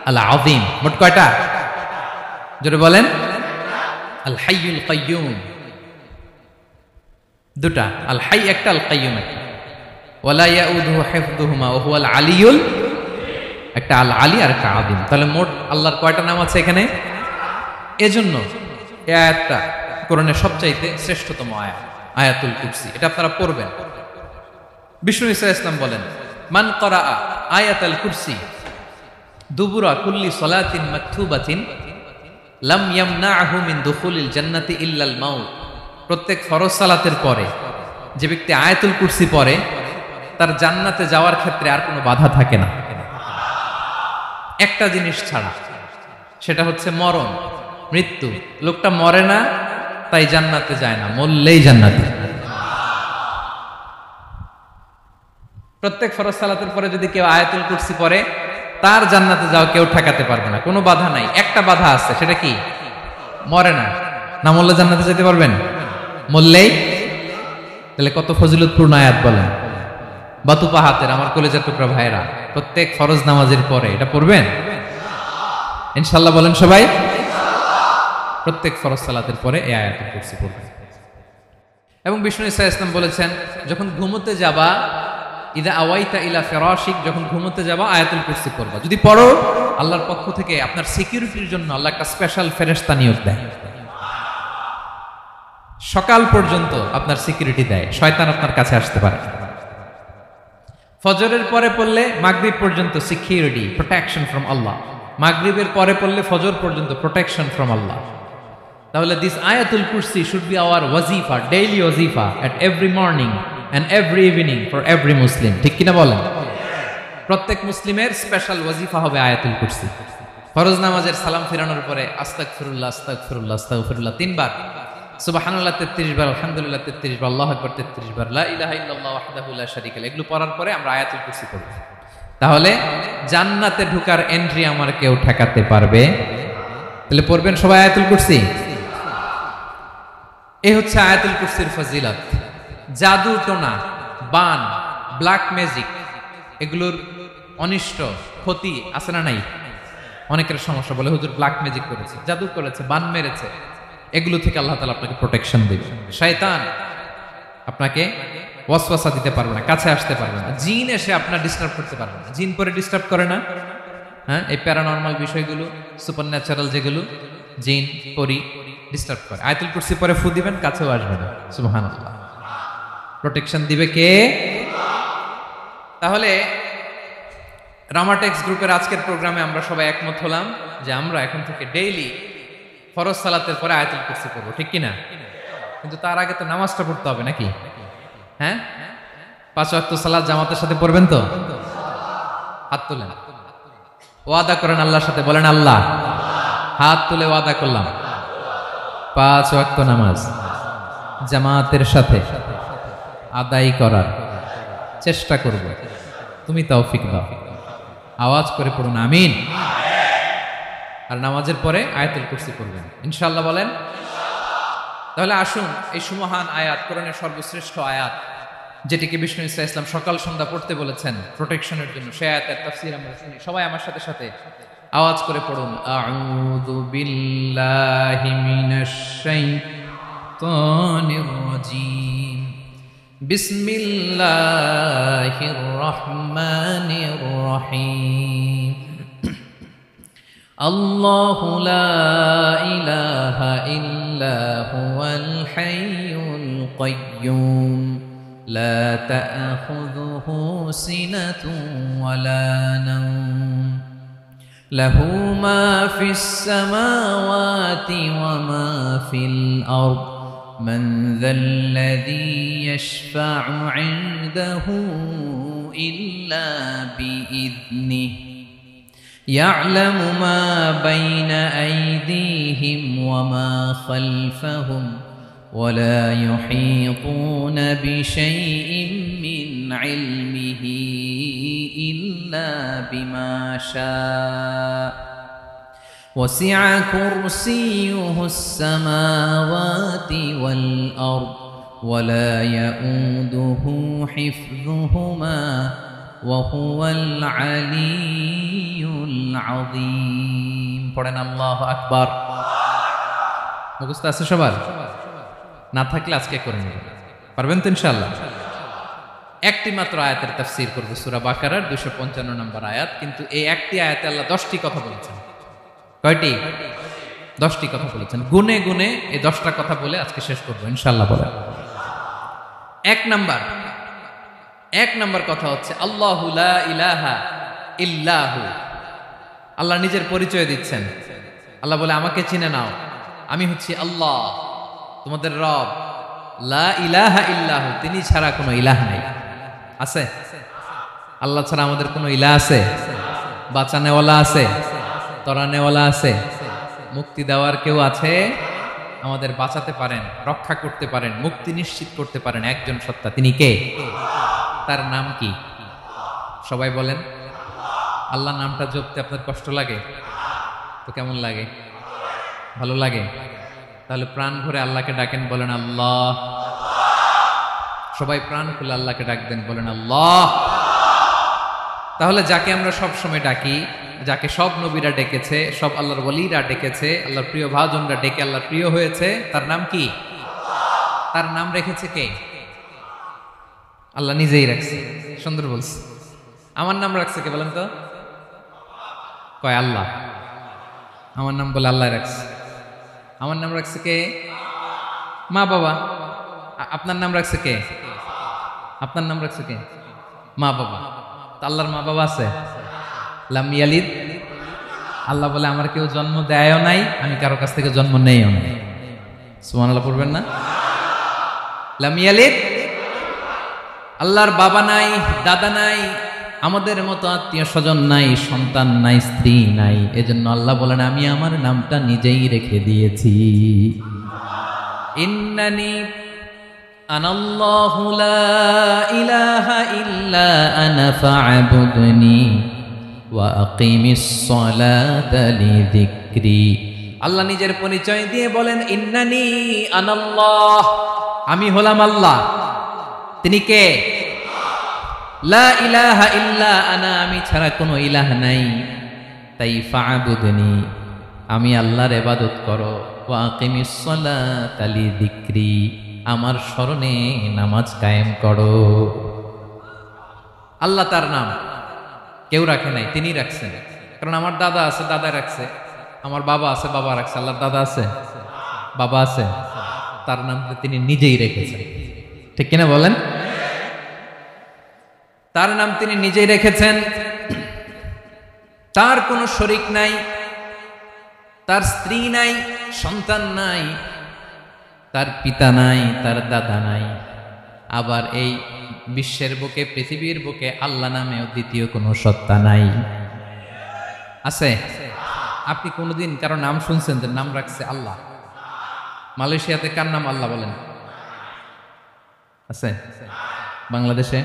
আল আযীম। মোট কয়টা? জোরে বলেন। আল হাইয়ুল কাইয়ুম দুটা, আল হাই একটা, আল কাইয়ুম একটা। ওয়ালা ইয়াউদুহু হিফযুহুমা ওয়া হুয়াল আলিয়ুল, একটা আল আলী আর একটা আযীম। তাহলে মোট আল্লাহর কয়টা নাম আছে এখানে? এজন্য এই আয়াতটা কোরআনের সবচাইতে শ্রেষ্ঠতম আয়াত, আয়াতুল কুরসি। এটা আপনারা পড়বেন। বিষ্ণু ঈসা ইসলাম বলেন, মান ক্বরাআ আয়াতুল কুরসি দুবুরা কুল্লি সালাতিন মাকতুবাতিন লাম ইয়ামনাহু মিন দুখুলিল জান্নাতি ইল্লাল মাউত। প্রত্যেক ফরজ সালাতের পরে যে ব্যক্তি আয়াতুল কুরসি পড়ে, তার জান্নাতে যাওয়ার ক্ষেত্রে আর কোনো বাধা থাকে না, একটা জিনিস ছাড়া, সেটা হচ্ছে মরণ, মৃত্যু। লোকটা মরে না তাই জান্নাতে যায় না, মরলেই জান্নাতে। প্রত্যেক ফরজ সালাতের পরে যদি কেউ আয়াতুল কুরসি পড়ে, তার জান্নাতে যাওয়া কেউ ঠেকাতে পারবে না, কোনো বাধা নাই। একটা বাধা আছে, সেটা কি? মরে না। না মরলে জান্নাতে যেতে পারবেন? মরলেই। তাহলে কত ফজিলতপূর্ণ আয়াত বলেন। বাতুপা হাতের আমার কলেজের টুকরা ভাইরা, প্রত্যেক ফরজ নামাজের পরে এটা পড়বেন ইনশাআল্লাহ। বলেন সবাই, প্রত্যেক ফরজ সালাতের পরে এই আয়াতুল কুরসি পড়বেন। এবং বিষ্ণু ঈসা ইসলাম বলেছেন, যখন ঘুমোতে যাবা, ইদা আওয়াইতা ইলা ফিরাশিক, যখন ঘুমোতে যাবা আয়াতুল কুরসি পড়বা। যদি পড়ো, আল্লাহর পক্ষ থেকে আপনার সিকিউরিটির জন্য আল্লাহ একটা স্পেশাল ফেরেশতা নিয়োগ দেয়, সকাল পর্যন্ত আপনার সিকিউরিটি দেয়, শয়তান আপনার কাছে আসতে পারে। ফজরের পরে পড়লে মাগরিব পর্যন্ত সিকিউরিটি, প্রোটেকশন ফ্রম আল্লাহ। মাগরিবের পরে পড়লে ফজর পর্যন্ত প্রোটেকশন ফ্রম আল্লাহ। তাহলে দিস আয়াতুল কুরসি শুড বি আওয়ার ওয়াজিফা, ডেইলি ওয়াজিফা at every morning and every evening for every Muslim. ঠিক কিনা বলেন? প্রত্যেক মুসলিমের স্পেশাল ওয়াজিফা হবে আয়াতুল কুরসি। ফরজ নামাজের সালাম ফিরানোর পরে আস্তাগফিরুল্লাহ আস্তাগফিরুল্লাহ আস্তাগফিরুল্লাহ 3 বার, সুবহানাল্লাহ 33 বার, আলহামদুলিল্লাহ 33 বার, আল্লাহু আকবার 33 বার, লা ইলাহা ইল্লাল্লাহ ওয়াহদাহু লা শারীকা লাহু, এগুলো পড়ার পরে আমরা আয়াতুল কুরসি পড়ব। তাহলে জান্নাতে ঢোকার এন্ট্রি আমার কেউ ঠেকাতে পারবে? তাহলে পড়বেন সবাই আয়াতুল কুরসি। এই হচ্ছে আয়াতুল কুরসির ফজিলত। জাদু টোনা, বান, ব্ল্যাক ম্যাজিক, এগুলোর অনিষ্ট ক্ষতি আছে না নাই? অনেকের সমস্যা, বলে হুজুর ব্ল্যাক ম্যাজিক করেছে, জাদু করেছে, বান মেরেছে, এগুলো থেকে আল্লাহ তাআলা আপনাকে প্রোটেকশন দিবে। শয়তান আপনাকে ওয়াসওয়াসা দিতে পারবে না, কাছে আসতে পারবে না। জিন এসে আপনার ডিস্টার্ব করতে পারবে না। জিন পরে ডিস্টার্ব করে না? হ্যাঁ, এই প্যারানরমাল বিষয়গুলো, সুপার ন্যাচারাল যেগুলো, জিন পরি ডিস্টার্ব করে। আয়াতুল কুরসি পরে ফু দিবেন, কাছেও আসবে না। সুবহানাল্লাহ। প্রোটেকশন দিবে কে? তাহলে রামাটেক্স গ্রুপের আজকের প্রোগ্রামে আমরা সবাই একমত হলাম যে আমরা এখন থেকে ডেইলি ফরজ সালাতের পরে আয়াতুল কুরসি পড়বো, ঠিক কিনা? কিন্তু তার আগে তো নামাজটা পড়তে হবে নাকি? হ্যাঁ, 5 ওয়াক্ত সালাত জামাতের সাথে পড়বেন তো? হাত তুলেন, ওয়াদা করেন আল্লাহর সাথে, বলেন আল্লাহ, হাত তুলে ওয়াদা করলাম 5 ওয়াক্ত নামাজ জামাতের সাথে আদায় করার চেষ্টা করব, তুমি তৌফিক দাও। আওয়াজ করে পড়ুন আমিন। আর নামাজের পরে আয়াতুল কুরসি পড়বেন ইনশাআল্লাহ, বলেন। তাহলে আসুন এই সুমহান আয়াত, কোরআনের সর্বশ্রেষ্ঠ আয়াত, যেটিকে বিষ্ণু ইসা ইসলাম সকাল সন্ধ্যা পড়তে বলেছেন প্রোটেকশনের জন্য, সে আয়াতের তাফসীর আমরা শুনি। সবাই আমার সাথে সাথে আওয়াজ করে পড়ুন, আউযু বিল্লাহি মিনাশ শাইতানির রাজীম, বিসমিল্লাহির রহমানির রহিম। আল্লাহু লা ইলাহা ইল্লা হুয়াল হাইয়ুল কাইয়্যুম লা তা'খুযুহু সিনাতুন ওয়ালা নাওম লাহু মা ফিস সামাওয়াতি ওয়া মা ফিল আরদ মান যাল্লাযী ইয়াশফা'ু 'ইনদাহু ইল্লা বিইذনিহি يعلم ما بين أيديهم وما خلفهم ولا يحيطون بشيء من علمه إلا بما شاء وسع كرسيه السماوات والأرض ولا يؤوده حفظهما وهو العلي العظيم। পড়েন আল্লাহু আকবার। মুখস্থ আছে সবার? না থাকলে আজকে করে নেবেন, পারবেন তো ইনশাআল্লাহ। একটি মাত্র আয়াতের তাফসীর করব, সূরা বাকারার 255 নম্বর আয়াত। কিন্তু এই একটি আয়াতে আল্লাহ 10টি কথা বলেছেন। কয়টি? 10টি কথা বলেছেন। গুনে গুনে এই 10টা কথা বলে আজকে শেষ করব ইনশাআল্লাহ। বলেন এক নাম্বার কথা হচ্ছে আল্লাহু লা ইলাহা ইল্লাহু। আল্লাহ নিজের পরিচয় দিচ্ছেন। আল্লাহ বলে, আমাকে চিনে নাও, আমি হচ্ছি আল্লাহ তোমাদের রব। লা ইলাহা ইল্লাহু, তিনি ছাড়া কোনো ইলাহ নাই। আছে? আল্লাহ ছাড়া আমাদের কোনো ইলাহ আছে? বাঁচানেওয়ালা আছে? তরানেওয়ালা আছে? মুক্তি দেওয়ার কেউ আছে? আমাদের বাঁচাতে পারেন, রক্ষা করতে পারেন, মুক্তি নিশ্চিত করতে পারেন একজন সত্তা। তিনি কে? তার নাম কি? সবাই বলেন। আল্লাহ নামটা জপতে আপনার কষ্ট লাগে তো কেমন লাগে? ভালো লাগে? তাহলে প্রাণ ভরে আল্লাহকে ডাকেন, বলেন আল্লাহ। সবাই প্রাণ খুলে আল্লাহকে ডাকবেন, বলেন আল্লাহ। তাহলে যাকে আমরা সব সময় ডাকি, যাকে সব নবীরা ডেকেছে, সব আল্লাহর ওলিরা ডেকেছে, আল্লাহর প্রিয় ভাজনরা ডেকে আল্লাহর প্রিয় হয়েছে, তার নাম কি? তার নাম রেখেছে কে? আল্লাহ নিজেই রাখছে। সুন্দর বলছে। আমার নাম রাখছে কে বলেন তো? কয় আল্লাহ। আমার নাম বলে আল্লাহ রাখছে। আমার নাম রাখছে কে? মা বাবা। আপনার নাম রাখছে কে? আপনার নাম রাখছে কে? মা বাবা। আল্লাহর মা বাবা আছে? লাম ইয়ালিদ। আল্লাহ বলে, আমার কেউ জন্ম দেয়ও নাই, আমি কারো কাছ থেকে জন্ম নেইও নাই। সুবহানাল্লাহ পড়বেন না? লাম ইয়ালিদ। আল্লাহর বাবা নাই, দাদা নাই, আমাদের মতো আত্মীয় স্বজন নাই, সন্তান নাই, স্ত্রী নাই। এজন্য আল্লাহ বলেন, আমি আমার নামটা নিজেই রেখে দিয়েছি। ইন্নানি আনাল্লাহু লা ইলাহা ইল্লা আনা ফা'বুদনি ওয়া আকিমিস সালাতা লিযিকরি। আল্লাহ নিজের পরিচয় দিয়ে বলেন, ইন্নানি আনাল্লাহ, আমি হলাম আল্লাহ। তিনি কে? লা ইলাহা ইল্লা আনা, আমি ছাড়া কোনো ইলাহ নাই। তাই ফা'বুদনি, আমি আল্লাহর ইবাদত করো। ওয়া আকিমিস সালাতা লিযিকরি, আমার স্মরণে নামাজ কায়েম করো। আল্লাহ তার নাম কেউ রাখে নাই, তিনি রাখছেন। কারণ আমার দাদা আছে, দাদা রাখছে। আমার বাবা আছে, বাবা রাখছে। আল্লাহর দাদা আছে, বাবা আছে, তার নাম তিনি নিজেই রেখেছেন। ঠিক কিনা বলেন? তার নাম তিনি নিজেই রেখেছেন। তার কোনো শরীক নাই, তার স্ত্রী নাই, সন্তান নাই, তার পিতা নাই, তার দাদা নাই। আবার এই বিশ্বের বুকে, পৃথিবীর বুকে আল্লাহ নামেও দ্বিতীয় কোনো সত্তা নাই। আছে? আপনি কোনোদিন কারো নাম শুনছেন যে নাম রাখছে আল্লাহ? মালয়েশিয়াতে কার নাম আল্লাহ বলেন? আছে? বাংলাদেশে,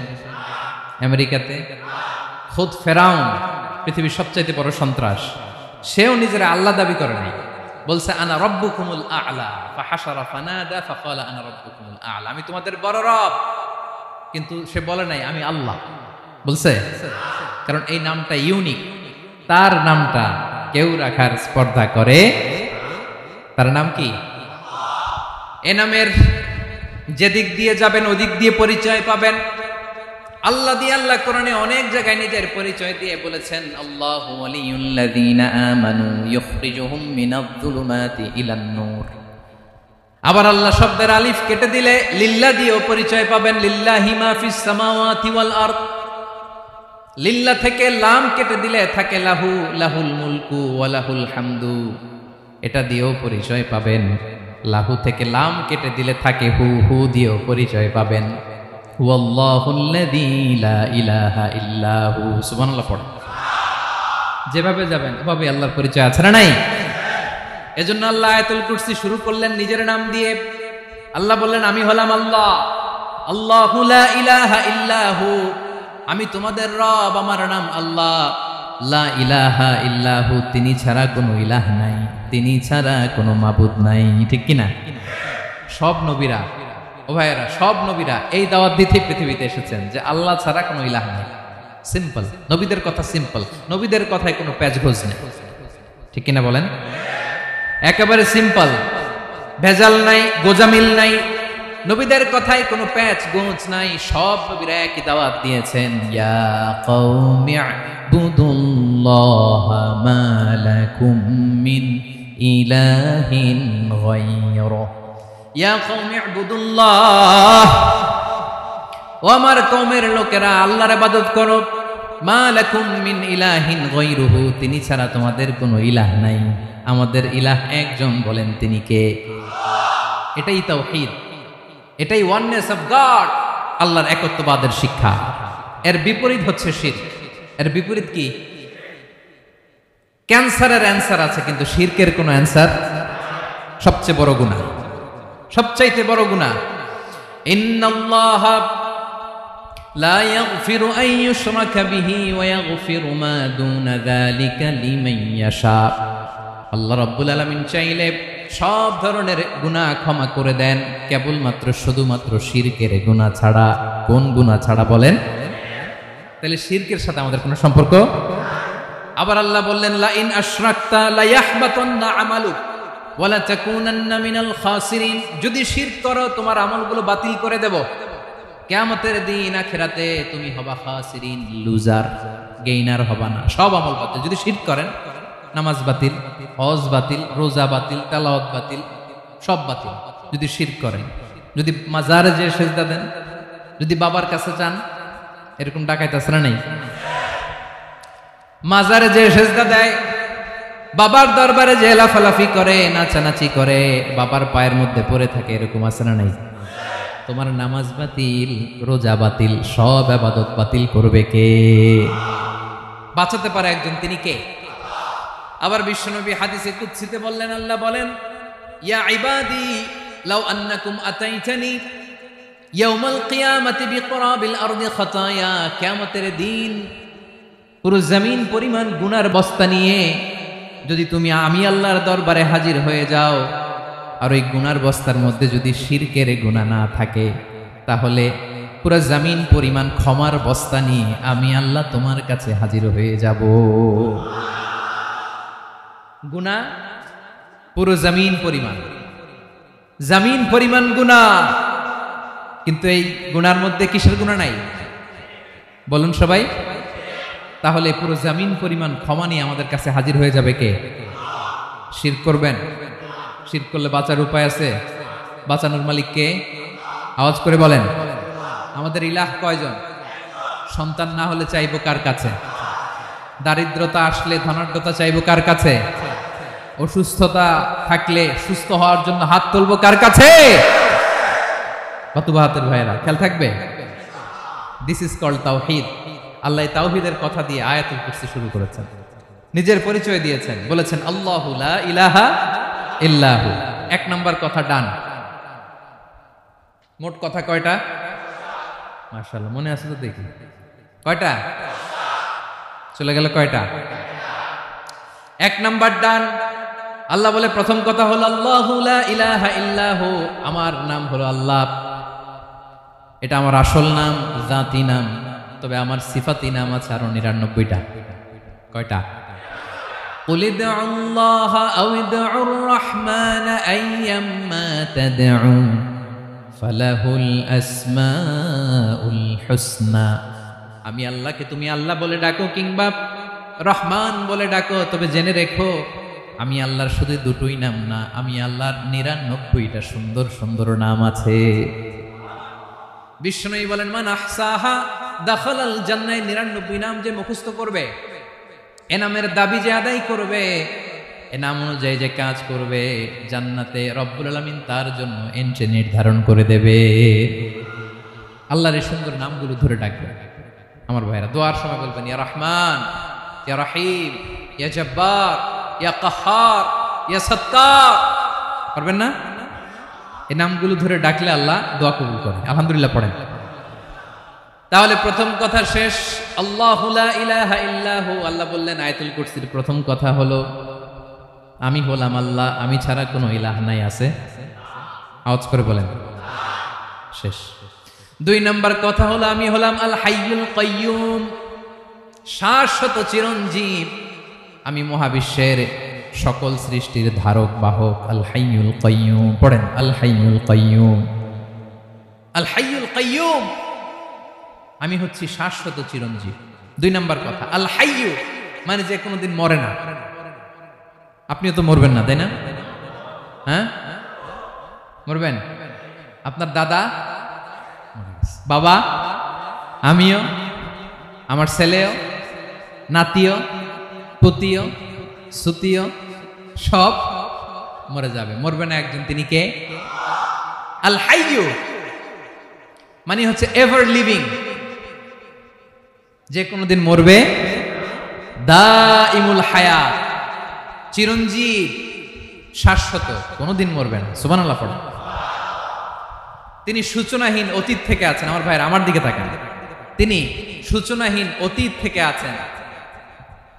আমেরিকাতে খুদ ফেরাউন, পৃথিবীর সবচাইতে বড় সন্ত্রাস, সেও নিজের আল্লাহ দাবি করে নাই। বলছে আনা রব্বুকুমুল আ'লা, ফাহাশারা ফানাদা ফাকালা আনা রব্বুকুমুল আ'লা, আমি তোমাদের বড় রব। কিন্তু সে বলে নাই আমি আল্লাহ, বলছে? কারণ এই নামটা ইউনিক, তার নামটা কেউ রাখার স্পর্ধা করে। তার নাম কি? এ নামের যেদিক দিয়ে যাবেন ওদিক দিয়ে পরিচয় পাবেন। আল্লাহ দিয়ে আল্লাহ কোরআনে অনেক জায়গায় নিজের পরিচয় দিয়ে বলেছেন, আল্লাহু ওয়ালিয়ুল্লাযীনা আমানু ইউখরিজুহুম মিনায-যুলুমাতি ইলান-নূর। আবার আল্লাহ শব্দের আলিফ কেটে দিলে লিল্লাহ দিয়েও পরিচয় পাবেন, লিল্লাহি মা ফিস সামাওয়াতি ওয়াল আরদ। লিল্লাহ থেকে লাম কেটে দিলে থাকে লাহু, লাহুল মুলকু ওয়া লাহুল হামদু, এটা দিয়েও পরিচয় পাবেন। লাহু থেকে লাম কেটে দিলে থাকে হু, হু দিয়েও পরিচয় পাবেন। হুয়াল্লাহুল্লাযী লা ইলাহা ইল্লা হু। সুবহানাল্লাহ পড়ো। যেভাবে যাবেন ওভাবে আল্লাহর পরিচয় আছে না নাই? এজন্য আল্লাহ আয়াতুল কুরসি শুরু করলেন নিজের নাম দিয়ে। আল্লাহ বললেন, আমি হলাম আল্লাহ, আল্লাহু লা ইলাহা ইল্লা হু, আমি তোমাদের রব, আমার নাম আল্লাহ। লা ইলাহা ইল্লা হু, তিনি ছাড়া কোনো ইলাহ নাই, তিনি ছাড়া কোনো মাবুদ নাই। ঠিক কিনা? সব নবীরা, ও ভাইয়েরা, সব নবীরা এই দাওয়াত দিতে পৃথিবীতে এসেছেন যে আল্লাহ ছাড়া কোনো ইলাহ নাই। সিম্পল, নবীদের কথা সিম্পল, নবীদের কথায় কোনো প্যাচগোজ নেই। ঠিক কিনা বলেন? একেবারে সিম্পল, ভেজাল নাই, গোজামিল নাই, নবীদের কথায় কোনো প্যাচ গোঁচ নাই। সব নবীরা একই দাওয়াত দিয়েছেন, ইয়া কওমি ইবুদুল্লাহা মা লাকুম মিন ইলাহিন গায়রুহু। ইয়া কওমি ইবুদুল্লাহ, ও আমার কওমের লোকেরা আল্লাহর ইবাদত করো। মা লাকুম মিন ইলাহিন গায়রুহু, তিনি ছাড়া তোমাদের কোনো ইলাহ নাই। আমাদের ইলাহ একজন, বলেন তিনি কে? এটাই তাওহীদ, এটাই ওয়াননেস অফ গড, আল্লাহর একত্ববাদের শিক্ষা। এর বিপরীত হচ্ছে শিরক। এর বিপরীত কি? ক্যান্সারের অ্যান্সার আছে কিন্তু শিরকের কোনো অ্যান্সার। সবচেয়ে বড় গুনাহ, সবচাইতে বড় গুনাহ। ইন্নাল্লাহা লা ইয়াগফিরু আন ইউশরাকা বিহি ওয়া ইয়াগফিরু মা দুনা যালিকা লিমান ইয়াশা। আল্লাহ রাব্বুল আলামিন চাইলে সব ধরনের গুনাহ ক্ষমা করে দেন, কেবলমাত্র শুধুমাত্র শিরকের গুনাহ ছাড়া। কোন গুনাহ ছাড়া বলেন? তাহলে শিরকের সাথে আমাদের কোনো সম্পর্ক। আবার আল্লাহ বললেন, লা ইন আশরাকতা লা ইয়াহবাতান্না আমালুক ওয়া লা তাকুনান্না মিনাল খাসিরিন। যদি শিরক করো তোমার আমলগুলো বাতিল করে দেব, কিয়ামতের দিন আখিরাতে তুমি হবা খাসিরিন, লুজার, গেইনার হবা না। সব আমল বাতিল যদি শিরক করেন। নামাজ বাতিল, হজ বাতিল, রোজা বাতিল, তেলাওয়াত বাতিল, সব বাতিল যদি শিরক করেন। যদি মাজারে যে সেজদা দেন, যদি বাবার কাছে চান, এরকম ডাকাইতে আছে না নেই? মাজারে যে সেজদা দেয়, বাবার দরবারে যে লাফালাফি করে, নাচানাচি করে, বাবার পায়ের মধ্যে পড়ে থাকে, এরকম আছে না নাই? তোমার নামাজ বাতিল, রোজা বাতিল, সব ইবাদত বাতিল করবে কে? বাঁচাতে পারে একজন, তিনি কে? আবার বিশ্বনবী হাদিসে কুদসিতে বললেন, আল্লাহ বলেন, ইয়া ইবাদি লাউ আন্নাকুম আতাইতানি ইয়াউমাল কিয়ামাতি বিকরাবিল আরদি খাতায়া। কিয়ামতের দিন পুরো জমিন পরিমাণ গুনার বস্তা নিয়ে যদি তুমি আমি আল্লাহর দরবারে হাজির হয়ে যাও, আর ওই গুনার বস্তার মধ্যে যদি শিরকের গুনাহ না থাকে, তাহলে পুরো জমিন পরিমাণ ক্ষমার বস্তা নিয়ে আমি আল্লাহ তোমার কাছে হাজির হয়ে যাব। গুনাহ পুরো জমিন পরিমাণ, জমিন পরিমাণ গুনাহ। কিন্তু এই গুনার মধ্যে কিসের গুনাহ নাই বলুন সবাই? তাহলে পুরো জমিন পরিমাণ ক্ষমা নিয়ে আমাদের কাছে হাজির হয়ে যাবে কে? শিরক করবেন? শিরক করলে বাঁচার উপায় আছে? বাঁচানোর মালিক কে? আওয়াজ করে বলেন। আমাদের ইলাহ কয়জন? সন্তান না হলে চাইবো কার কাছে? দারিদ্রতা আসলে ধনাঢ্যতা চাইবো কার কাছে? অসুস্থতা থাকলে সুস্থ হওয়ার জন্য হাত তুলবো কার কাছে? কত বাহাতের ভাইয়েরা, খেয়াল থাকবে। দিস ইজ কল্ড তাওহীদ। আল্লাহ তাওহীদের কথা দিয়ে আয়াতুল কুরসি শুরু করেছেন, নিজের পরিচয় দিয়েছেন, বলেছেন আল্লাহু লা ইলাহা ইল্লাহু। এক নাম্বার কথা ডান। মোট কথা কয়টা? মাশাআল্লাহ, মনে আছে তো দেখি। কয়টা? চলে গেল কয়টা? এক নাম্বার ডান। আল্লাহ বলে প্রথম কথা হলো আল্লাহু লা ইলাহা ইল্লাহু, আমার নাম হলো আল্লাহ। এটা আমার আসল নাম, জাতি নাম। তবে আমার সিফাতি নাম আছে আরো 99টা। কয়টা? قل ادعوا الله أو ادعوا الرحمن أيما تدعوا فله الأسماء الحسنى। আমি আল্লাহকে তুমি আল্লাহ বলে ডাকো কিংবা রহমান বলে ডাকো, তবে জেনে রেখো আমি আল্লাহর শুধু দুটোই নাম না, আমি আল্লাহর 99টা সুন্দর সুন্দর নাম আছে। বিষ্ণুই বলেন মান আহসাহা দাখালাল জান্নাহ। 99 নাম যে মুখস্থ করবে, এ নামের দাবি যে আদায় করবে, এ নাম অনুযায়ী যে কাজ করবে, জান্নাতে রব্বুল আলামিন তার জন্য এন্ট্রি নির্ধারণ করে দেবে। আল্লাহর এই সুন্দর নামগুলো ধরে ডাকবে আমার ভাইরা। দোয়ার সময় বলবেন ইয়া রহমান, ইয়া রহিম, ইয়া জব্বার, ইয়া কাহ্হার, ইয়া সত্তার। পারবেন না? এই নামগুলো ধরে ডাকলে আল্লাহ দোয়া কবুল করে। আলহামদুলিল্লাহ পড়েন। তাহলে প্রথম কথা শেষ। আল্লাহু লা ইলাহা ইল্লাহু। আল্লাহ বললেন আয়াতুল কুরসির প্রথম কথা হলো আমি হলাম আল্লাহ, আমি ছাড়া কোনো ইলাহ নাই। আছে? আওয়াজ করে বলেন। শেষ। 2 নম্বর কথা হলো আমি হলাম আল হাইয়ুল কাইয়ুম, শাশ্বত চিরঞ্জীব। আমি মহাবিশ্বের সকল সৃষ্টির ধারক বাহক। আল হাইয়ুল কাইয়ুম। পড়েন আল হাইয়ুল কাইয়ুম। আল হাইয়ুল কাইয়ুম, আমি হচ্ছি শাশ্বত চিরঞ্জীব। 2 নম্বর কথা আল হাইয়ু, মানে যে কোনোদিন মরে না। আপনিও তো মরবেন না, তাই না? হ্যাঁ, মরবেন। আপনার দাদা, বাবা, আমিও, আমার ছেলেও, নাতিও, পুতিও, সুতিও সব মরে যাবে। মরবে না একজন, তিনি কে? আল হাইয়ু মানে হচ্ছে এভার লিভিং, যে কোনোদিন মরবে। দাইমুল হায়াত, চিরঞ্জীব, শাশ্বত, কোনোদিন মরবে না। সুবহানাল্লাহ পড়েন। তিনি সূচনাহীন অতীত থেকে আছেন। আমার ভাইয়ের আমার দিকে তাকান। তিনি সূচনাহীন অতীত থেকে আছেন,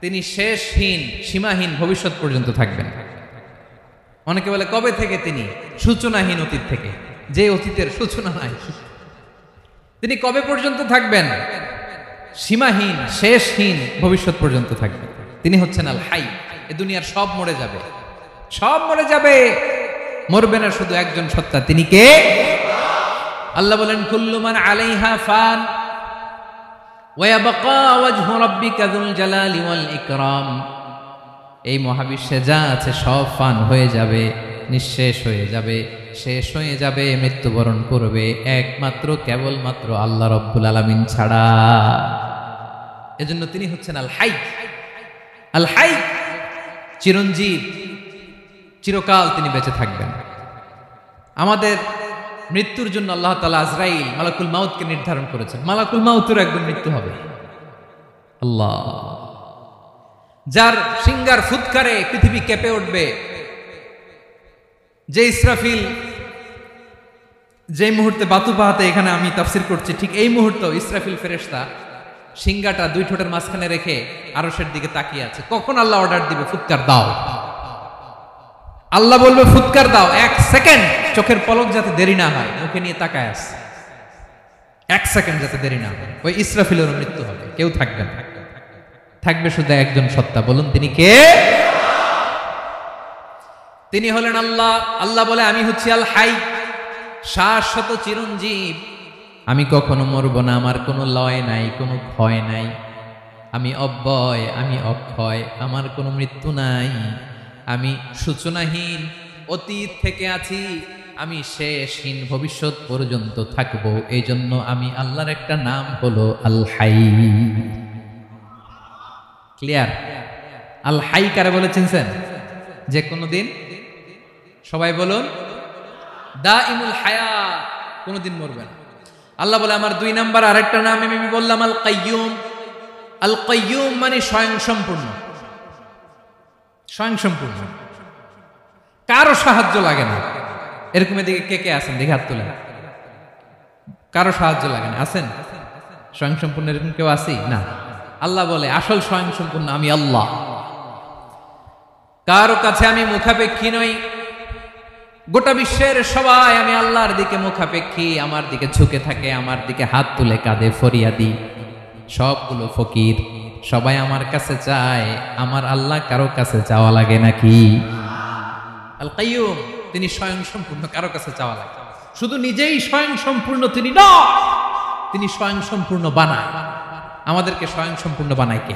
তিনি শেষহীন সীমাহীন ভবিষ্যৎ পর্যন্ত থাকবেন। অনেকে বলে কবে থেকে? তিনি সূচনাহীন অতীত থেকে, যে অতীতের সূচনা নাই। তিনি কবে পর্যন্ত থাকবেন? সীমাহীন শেষহীন ভবিষ্যৎ পর্যন্ত থাকবেন। তিনি হচ্ছেন আল হাই। এ দুনিয়ার সব মরে যাবে, সব মরে যাবে, মরবে না শুধু একজন সত্তা। তিনি কে? আল্লাহ বলেন কুল্লু মান আলাইহা ফান ওয়া ইয়াবকা ওয়াজহু রাব্বিকা যুল জালালি ওয়াল ইকরাম। এই মহাবিশ্বে যা আছে সব ফান হয়ে যাবে, নিঃশেষ হয়ে যাবে, শেষ হয়ে যাবে, মৃত্যুবরণ করবে একমাত্র কেবলমাত্র আল্লাহ রব্বুল আলামিন ছাড়া। এজন্য তিনি হচ্ছেন আল হাই। আল হাই, চিরঞ্জীব, চিরকাল তিনি বেঁচে থাকবেন। আমাদের মৃত্যুর জন্য আল্লাহ তাআলা আজরাইল মালাকুল মাউতকে নির্ধারণ করেছেন। মালাকুল মাউতের একদম মৃত্যু হবে। আল্লাহ, যার সিঙ্গার ফুৎকারে পৃথিবী কেঁপে উঠবে, যে ইসরাফিল যে মুহূর্তে বাতু পাহাতে এখানে আমি তাফসির করছি, ঠিক এই মুহূর্তে ইসরাফিল ফেরেশতা সিঙ্গাটা 2 ঠোঁটের মাঝখানে রেখে আরশের দিকে তাকিয়ে আছে। কখন আল্লাহ অর্ডার দিবে ফুৎকার দাও, আল্লাহ বলবে ফুৎকার দাও, 1 সেকেন্ড চোখের পলক যাতে দেরি না হয়, মুখে নিয়ে তাকায় আছে, 1 সেকেন্ড যাতে দেরি না হয়, ওই ইসরাফিলের মৃত্যু হবে। কেউ থাকবে না, থাকবে শুধু একজন সত্তা। বলুন তিনি কে? তিনি হলেন আল্লাহ। আল্লাহ বলে আমি হচ্ছি আল হাই, শাশ্বত চিরঞ্জীব। আমি কখনো মরব না, আমার কোনো লয় নাই, কোনো ক্ষয় নাই। আমি অব্যয়, আমি অক্ষয়, আমার কোনো মৃত্যু নাই। আমি সূচনাহীন অতীত থেকে আছি, আমি শেষহীন ভবিষ্যৎ পর্যন্ত থাকব। এই জন্য আমি আল্লাহর একটা নাম হলো আল হাই। ক্লিয়ার? আল হাই কারে বলে চিনছেন? যে কোনোদিন, সবাই বলুন, দাইমুল হায়াত, কোনোদিন মরবে না। আল্লাহ বলে আমার 2 নাম্বার আরেকটা নাম আমি বললাম আল কাইয়ুম। আল কাইয়ুম মানে স্বয়ং সম্পূর্ণ। স্বয়ং সম্পূর্ণ, কারো সাহায্য লাগে না। এরকম এদিকে কে কে আছেন দেখে হাত তোলেন। কারো সাহায্য লাগে না, আছেন? স্বয়ং সম্পূর্ণ এরকম কেউ আছি না? আল্লাহ বলে আসল স্বয়ং সম্পূর্ণ আমি আল্লাহ। কারো কাছে আমি মুখাপেক্ষী নই, গোটা বিশ্বের সবাই আমি আল্লাহর দিকে মুখাপেক্ষী, আমার দিকে ঝুঁকে থাকে, আমার দিকে হাত তুলে কাঁধে ফরিয়াদি। সবগুলো ফকির, সবাই আমার কাছে চায়, আমার আল্লাহ কারো কাছে চাওয়া লাগে নাকি? আল কাইয়ুম, তিনি স্বয়ং সম্পূর্ণ, কারো কাছে চাওয়া লাগে। শুধু নিজেই স্বয়ং সম্পূর্ণ তিনি নয়, তিনি স্বয়ং সম্পূর্ণ বানায়। আমাদেরকে স্বয়ং সম্পূর্ণ বানায় কে?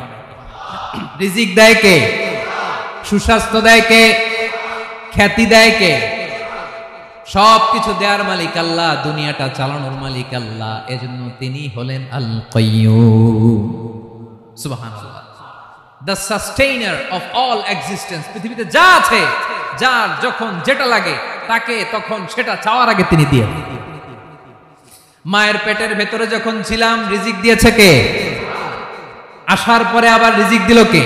রিজিক দেয় কে? সুস্বাস্থ্য দেয় কে? খ্যাতি দেয় কে? সবকিছু দেয়ার মালিক আল্লাহ, দুনিয়াটা চালানোর মালিক আল্লাহ। এজন্য তিনি হলেন আল কাইয়ুম। সুবহানাল্লাহ। The sustainer of all existence. পৃথিবীতে যা আছে, যার যখন যেটা লাগে তাকে তখন সেটা চাওয়ার আগে তিনি দিয়ে দেন। মায়ের পেটের ভেতরে যখন ছিলাম রিজিক দিয়েছে কে? আসার পরে আবার রিজিক দিল কে?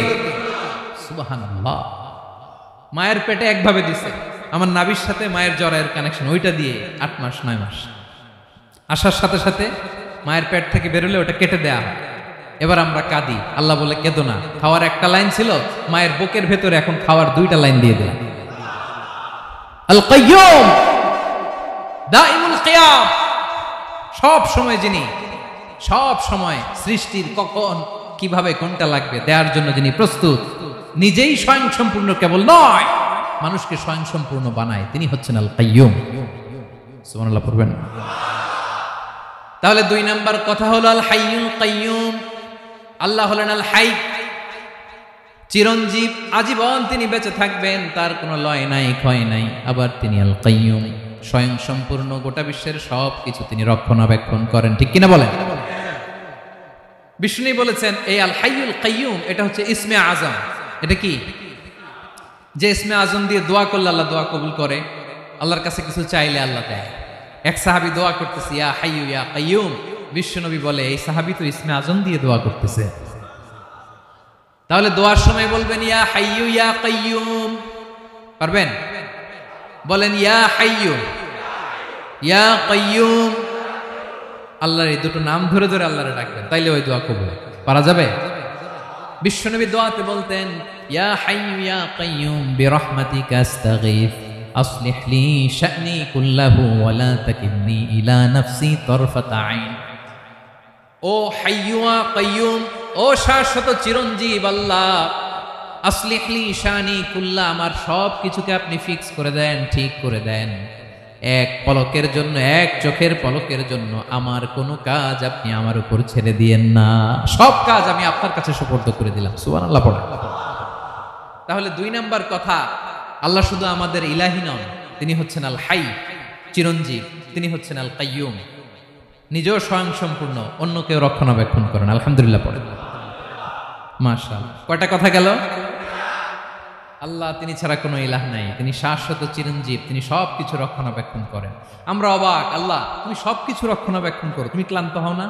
সুবহানাল্লাহ। মায়ের পেটে একভাবে দিছে, আমার নাভির সাথে মায়ের জরায়ের কানেকশন, ওইটা দিয়ে 8 মাস 9 মাস আসার সাথে সাথে মায়ের পেট থেকে বেরোলে ওটা কেটে দেয়া হয়। এবার আমরা কাঁদি, আল্লাহ বলে কেঁদো না, খাওয়ার একটা লাইন ছিল, মায়ের বুকের ভেতরে এখন খাওয়ার 2টা লাইন দিয়ে দিলাম। আল কাইয়ুম, দাইমুল কিয়াম, সব সময় যিনি, সব সময় সৃষ্টির কখন কিভাবে কোনটা লাগবে দেওয়ার জন্য যিনি প্রস্তুত, নিজেই স্বয়ং সম্পূর্ণ কেবল নয়, মানুষকে স্বয়ং সম্পূর্ণ বানায়, তিনি হচ্ছেন আল কাইয়ুম। সুবহানাল্লাহ পড়বেন। তাহলে 2 নাম্বার কথা হলো আল হাইয়ুল কাইয়ুম। আল্লাহ হলেন আল হাই, চিরঞ্জীব, আজীবন তিনি বেঁচে থাকবেন, তার কোনো লয় নাই, ক্ষয় নাই। আবার তিনি আল কাইয়ুম, স্বয়ং সম্পূর্ণ, গোটা বিশ্বের সব কিছু তিনি রক্ষণাবেক্ষণ করেন। ঠিক কিনা বলেন? বিষ্ণু বলেছেন এই আল হাইয়ুল কাইয়ুম এটা হচ্ছে ইসমে আজম। এটা কি? যে ইসমে আজম দিয়ে দোয়া করলে আল্লাহ দোয়া কবুল করে, আল্লাহর কাছে কিছু চাইলে আল্লাহ দেয়। এক সাহাবী দোয়া করতেছে ইয়া হাইয়ু ইয়া কাইয়ুম, বিশ্বনবী বলে এই সাহাবী তো ইসমে আজম দিয়ে দোয়া করতেছে। তাহলে দোয়ার সময় বলবেন ইয়া হাইয়ু ইয়া কাইয়ুম, পারবেন? বলেন ইয়া হাইয়ু ইয়া কাইয়ুম। আল্লাহর এই দুটো নাম ধরে ধরে আল্লাহরে ডাকবেন, তাইলে ওই দোয়া কবুল। পারা যাবে? বিশ্বনবী দোয়াতে বলতেন ইয়া হাইয়ু ইয়া কাইয়ুম বিরহমাতিকা আস্তাগীথ আসলিহ লি শা'নি কুল্লাহু ওয়া লা তাকিলনি ইলা নাফসি তারফাতা আইন। ও হাইয়ু ওয়া কাইয়ুম, ও শাশ্বত চিরঞ্জীব আল্লাহ, আসলিহ লি শা'নি কুল্লাহ, আমার সব কিছুকে আপনি ফিক্স করে দেন, ঠিক করে দেন। এক পলকের জন্য, এক চোখের পলকের জন্য আমার কোনো কাজ আপনি আমার উপর ছেড়ে দিয়েন না, সব কাজ আমি আপনার কাছে সুপর্দ করে দিলাম। সুবহানাল্লাহ পড়া। তাহলে 2 নাম্বার কথা, আল্লাহ শুধু আমাদের ইলাহি নন, তিনি হচ্ছেন আল হাই, চিরঞ্জীব, তিনি হচ্ছেন আল কাইয়ুম, নিজেও স্বয়ং সম্পূর্ণ, অন্যকেও রক্ষণাবেক্ষণ করেন। আলহামদুলিল্লাহ পড়েন। মাশাআল্লাহ। কয়টা কথা গেল? আল্লাহ তিনি ছাড়া কোনো ইলাহ নাই, তিনি শাশ্বত চিরঞ্জীব, তিনি সব কিছু রক্ষণাবেক্ষণ করেন। আমরা অবাক, আল্লাহ তুমি সব কিছু রক্ষণাবেক্ষণ করো, তুমি ক্লান্ত হও না?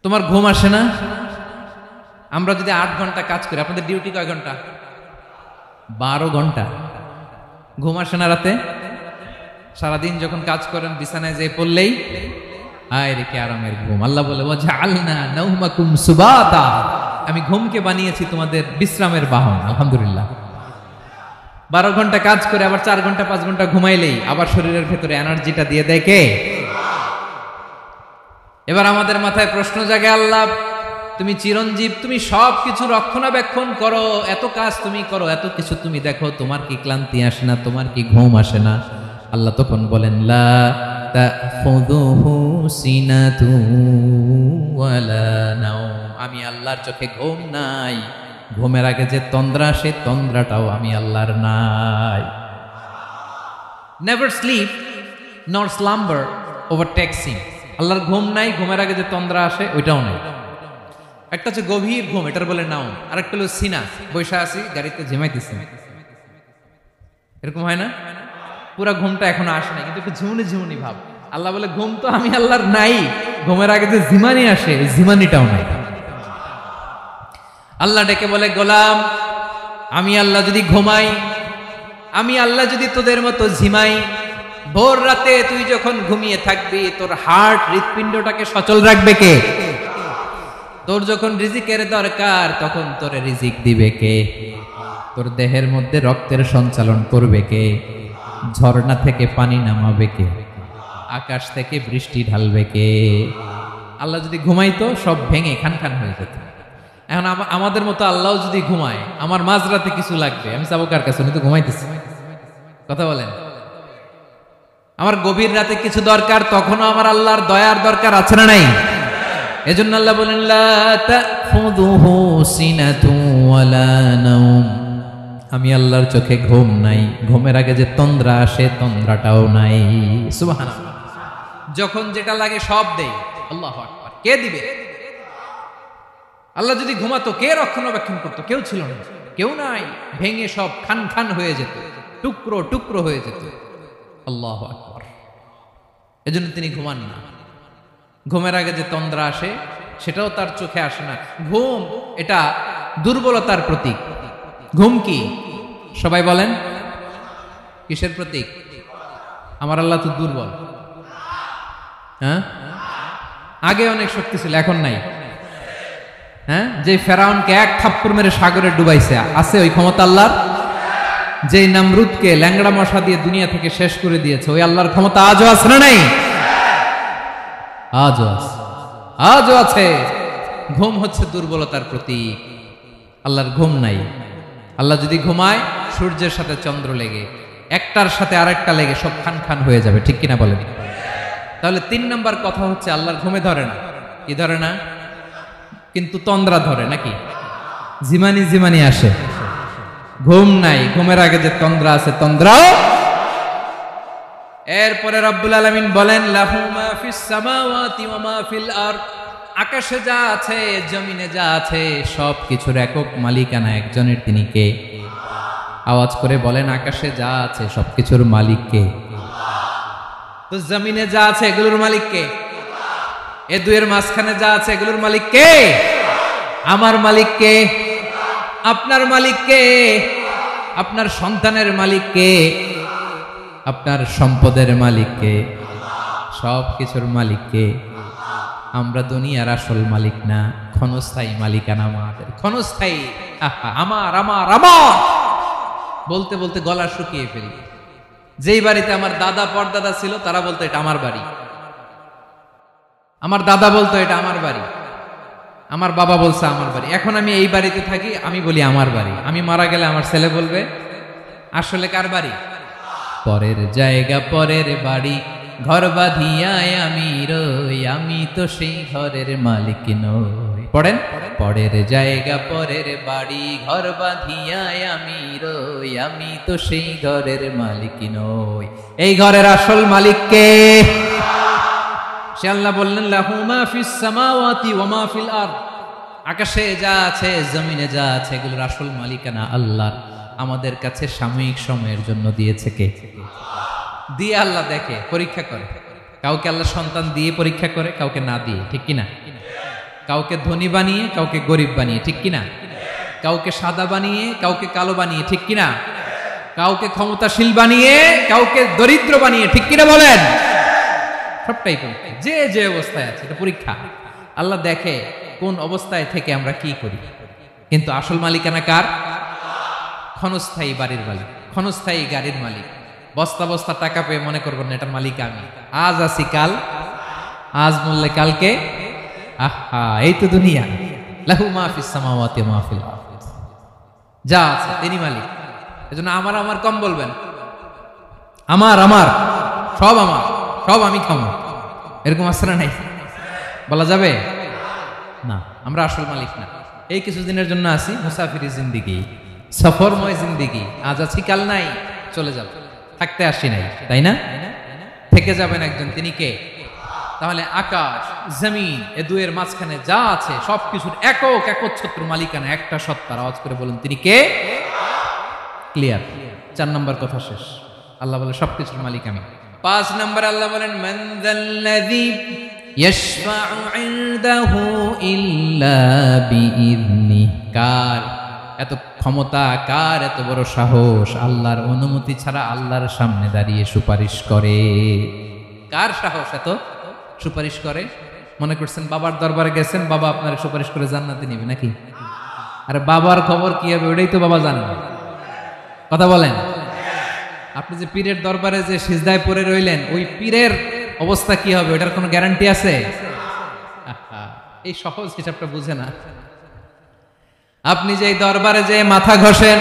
তোমার ঘুম আসে না? আমরা যদি 8 ঘন্টা কাজ করি, আপনাদের ডিউটি কয় ঘন্টা? 12 ঘন্টা। ঘুম আসে না রাতে? সারাদিন যখন কাজ করেন বিছানায় যেয়ে পড়লেই আয় রে কি আরামের ঘুম। আল্লাহ বলে ওয়াজআলনা নাওমাকুম সুবাতা, আমি ঘুমকে বানিয়েছি তোমাদের বিশ্রামের বাহন। আলহামদুলিল্লাহ। 12 ঘন্টা কাজ করে আবার 4 ঘন্টা 5 ঘন্টা ঘুমাইলেই আবার শরীরের ভেতরে এনার্জিটা দিয়ে দেয় কে? এবার আমাদের মাথায় প্রশ্ন জাগে, আল্লাহ তুমি চিরঞ্জীব, তুমি সব কিছু রক্ষণাবেক্ষণ করো, এত কাজ তুমি করো, এত কিছু তুমি দেখো, তোমার কি ক্লান্তি আসে না? তোমার কি ঘুম আসে না? আল্লাহ তখন বলেন লা তাখুযুহু সিনাতু ওয়ালা নাওম, আমি আল্লাহর চোখে ঘুম নাই, ঘুমের আগে যে তন্দ্রা, সে তন্দ্রাটাও আমি আল্লাহর নাই। নেভার স্লিপ নর স্লাম্বার ওভারটেকস হিম, আল্লাহর ঘুম নাই, ঘুমের আগে যে তন্দ্রা আসে ওইটাও নাই। একটা হচ্ছে গভীর ঘুম, এটার বলে নাও, আর একটা হলো সিনা, বৈশা আছি গাড়িতে ঝিমাইতেছে, এরকম হয় না? পুরা ঘুমটা এখনো আসে না, কিন্তু একটু ঝিমুনি ঝিমুনি ভাব। আল্লাহ বলে ঘুম তো আমি আল্লাহর নাই, ঘুমের আগে যে ঝিমানি আসে এই ঝিমানিটাও নাই। আল্লাহ ডেকে বলে গোলাম, আমি আল্লাহ যদি ঘুমাই, আমি আল্লাহ যদি তোদের মতো ঝিমাই, ভোর রাতে তুই যখন ঘুমিয়ে থাকবি তোর হার্ট, হৃৎপিণ্ডটাকে সচল রাখবে কে? তোর যখন রিজিকের দরকার তখন তোরে রিজিক দিবে কে? তোর দেহের মধ্যে রক্তের সঞ্চালন করবে কে? ঝর্ণা থেকে পানি নামাবে কে? আকাশ থেকে বৃষ্টি ঢালবে কে? আল্লাহ যদি ঘুমাইতো সব ভেঙে খান খান হয়ে যেত। এখন আমাদের মতো আল্লাহ যদি ঘুমায়, আমার মাঝরাতে কিছু লাগবে, আমি যাবো কার কাছে? উনি তো ঘুমাইতেছি। কথা বলেন, আমার গভীর রাতে কিছু দরকার, তখনও আমার আল্লাহর দয়ার দরকার আছে না নাই? এজন্য আল্লাহ বলেন লা তাখুযুহু সিনাতুন ওয়ালা নাওম, আমি আল্লাহর চোখে ঘুম নাই, ঘুমের আগে যে তন্দ্রা আসে তন্দ্রাটাও নাই। সুবহানাল্লাহ। যখন যেটা লাগে সব দেই। আল্লাহু আকবার। কে দিবে? আল্লাহ যদি ঘুমাতো কে রক্ষণাবেক্ষণ করতো? কেউ ছিল না, কেউ নাই, ভেঙে সব খান খান হয়ে যেত, টুকরো টুকরো হয়ে যেত। আল্লাহু আকবার। এজন্য তিনি ঘুমান না। ঘুমের আগে যে তন্দ্রা আসে সেটাও তার চোখে আসে না। ঘুম এটা দুর্বলতার প্রতীক। ঘুম কি? সবাই বলেন, কিসের প্রতীক? আমার আল্লাহ তো দুর্বল। হ্যাঁ, আগে অনেক শক্তি ছিল, এখন নাই। হ্যাঁ, যে ফেরাউনকে এক থাপ্পড় মেরে সাগরে ডুবাইছে, আছে ওই ক্ষমতা আল্লাহর? যে নামরুদকে ল্যাংড়া মশা দিয়ে দুনিয়া থেকে শেষ করে দিয়েছে, ওই আল্লাহর ক্ষমতা আজও আছে না নাই? আজও আছে, আজও আছে। ঘুম হচ্ছে দুর্বলতার প্রতীক। আল্লাহর ঘুম নাই। আল্লাহ যদি ঘুমায়, সূর্যের সাথে চন্দ্র লেগে, একটার সাথে আরেকটা লেগে সব খান খান হয়ে যাবে। ঠিক কিনা বলেন? তাহলে 3 নম্বর কথা হচ্ছে আল্লাহর ঘুমে ধরে না। কি ধরে না? কিন্তু তন্দ্রা ধরে নাকি? জিমানি জিমানি আসে। ঘুম নাই, ঘুমের আগে যে তন্দ্রা আছে তন্দ্রাও। এরপরে রব্বুল আলামিন বলেন লাহু মা ফিস সামাওয়াতি ওয়া মা ফিল আরদ, আকাশে যা আছে জমিনে যা আছে সব কিছুর একক মালিকানা একজনের। তিনি কে? আওয়াজ করে বলেন, আকাশে যা আছে সবকিছুর মালিক কে? তো জমিনে যা আছে এগুলোর মালিক কে? এ দুয়ের মাঝখানে যা আছে এগুলোর মালিক কে? আমার মালিক কে? আপনার মালিক কে? আপনার সন্তানের মালিক কে? আপনার সম্পদের মালিক কে? সব কিছুর মালিক কে? আমরা দুনিয়ার আসল মালিক না, ক্ষণস্থায়ী মালিকানা আমাদের। ক্ষণস্থায়ী। আমার আমার আমার বলতে বলতে গলা শুকিয়ে ফেলি। যেই বাড়িতে আমার দাদা পরদাদা ছিল তারা বলতো এটা আমার বাড়ি, আমার দাদা বলতো এটা আমার বাড়ি, আমার বাবা বলছে আমার বাড়ি। এখন আমি এই বাড়িতে থাকি, আমি বলি আমার বাড়ি। আমি মারা গেলে আমার ছেলে বলবে আসলে কার বাড়ি? পরের জায়গা পরের বাড়ি, ঘর বাঁধিয়ায় আমি রই, আমি তো সেই ঘরের মালিক নই। পড়েন, পরের জায়গা পরের বাড়ি, ঘর বাঁধিয়ায় আমি রই, আমি তো সেই ঘরের মালিক নই। এই ঘরের আসল মালিক কে? সে আল্লাহ বললেন লাহু মা ফিস সামাওয়াতি ওয়া মা ফিল আরদ, আকাশে যা আছে জমিনে যা আছে এগুলোর আসল মালিকানা আল্লাহর। আমাদের কাছে সাময়িক সময়ের জন্য দিয়েছে কে? দিয়ে আল্লাহ দেখে, পরীক্ষা করে। কাউকে আল্লাহ সন্তান দিয়ে পরীক্ষা করে, কাউকে না দিয়ে। ঠিক কিনা? কাউকে ধনী বানিয়ে, কাউকে গরিব বানিয়ে। ঠিক কিনা? কাউকে সাদা বানিয়ে, কাউকে কালো বানিয়ে। ঠিক কিনা? কাউকে ক্ষমতাশীল বানিয়ে, কাউকে দরিদ্র বানিয়ে। ঠিক কিনা বলেন? সবটাই পরীক্ষা। যে যে অবস্থায় আছে এটা পরীক্ষা। আল্লাহ দেখে কোন অবস্থায় থেকে আমরা কি করি। কিন্তু আসল মালিকানা কার? ক্ষণস্থায়ী বাড়ির মালিক, ক্ষণস্থায়ী গাড়ির মালিক। বস্তা বস্তা টাকা পেয়ে মনে করবেন এটার মালিক আমি। আজ আছি কাল, আজ মরলে কালকে। আহা, এই তো দুনিয়া। লাহু মা ফিস সামাওয়াতি ওয়া মা ফিল আরদ, যা আছে তিনি মালিক। এজন্য আমার আমার কম বলবেন। আমার আমার সব আমার, সব আমি খামো, এরকম আসরা নাই, বলা যাবে না। আমরা আসল মালিক না। এই কিছুদিনের জন্য আছি, মুসাফিরি জিন্দিগি, সফরময় জিন্দিগি। আজ আছি কাল নাই, চলে যাব। থাকতে আসি নাই, তাই না? থেকে যাবেন একজন, তিনি কে? তাহলে আকাশ জমিন এ দুয়ের মাঝখানে যা আছে সবকিছুর একক একচ্ছত্র মালিকানা একটা সত্তার। আওয়াজ করে বলুন তিনি কে? ক্লিয়ার? 4 নম্বর কথা শেষ। আল্লাহ বলে সবকিছুর মালিক আমি। 5 নম্বর আল্লাহ বলেন মান যাল্লাযী ইয়াশফা'ু ইনদাহু ইল্লা বিইذনি, কার এত ক্ষমতা, কার এত বড় সাহস আল্লাহর অনুমতি ছাড়া আল্লাহর সামনে দাঁড়িয়ে সুপারিশ করে? কার সাহস এত সুপারিশ করে? মনে করছেন বাবার দরবারে গেছেন, বাবা আপনার সুপারিশ করে জান্নাতে নিবে নাকি? আরে বাবার খবর কি হবে ওটাই তো বাবা জানে না। কথা বলেন। আপনি যে পীরের দরবারে যে সিজদায় পড়ে রইলেন, ওই পীরের অবস্থা কি হবে ওটার কোনো গ্যারান্টি আছে? এই সহজ হিসাবটা বুঝে না। আপনি যেই দরবারে যে মাথা ঘষেন,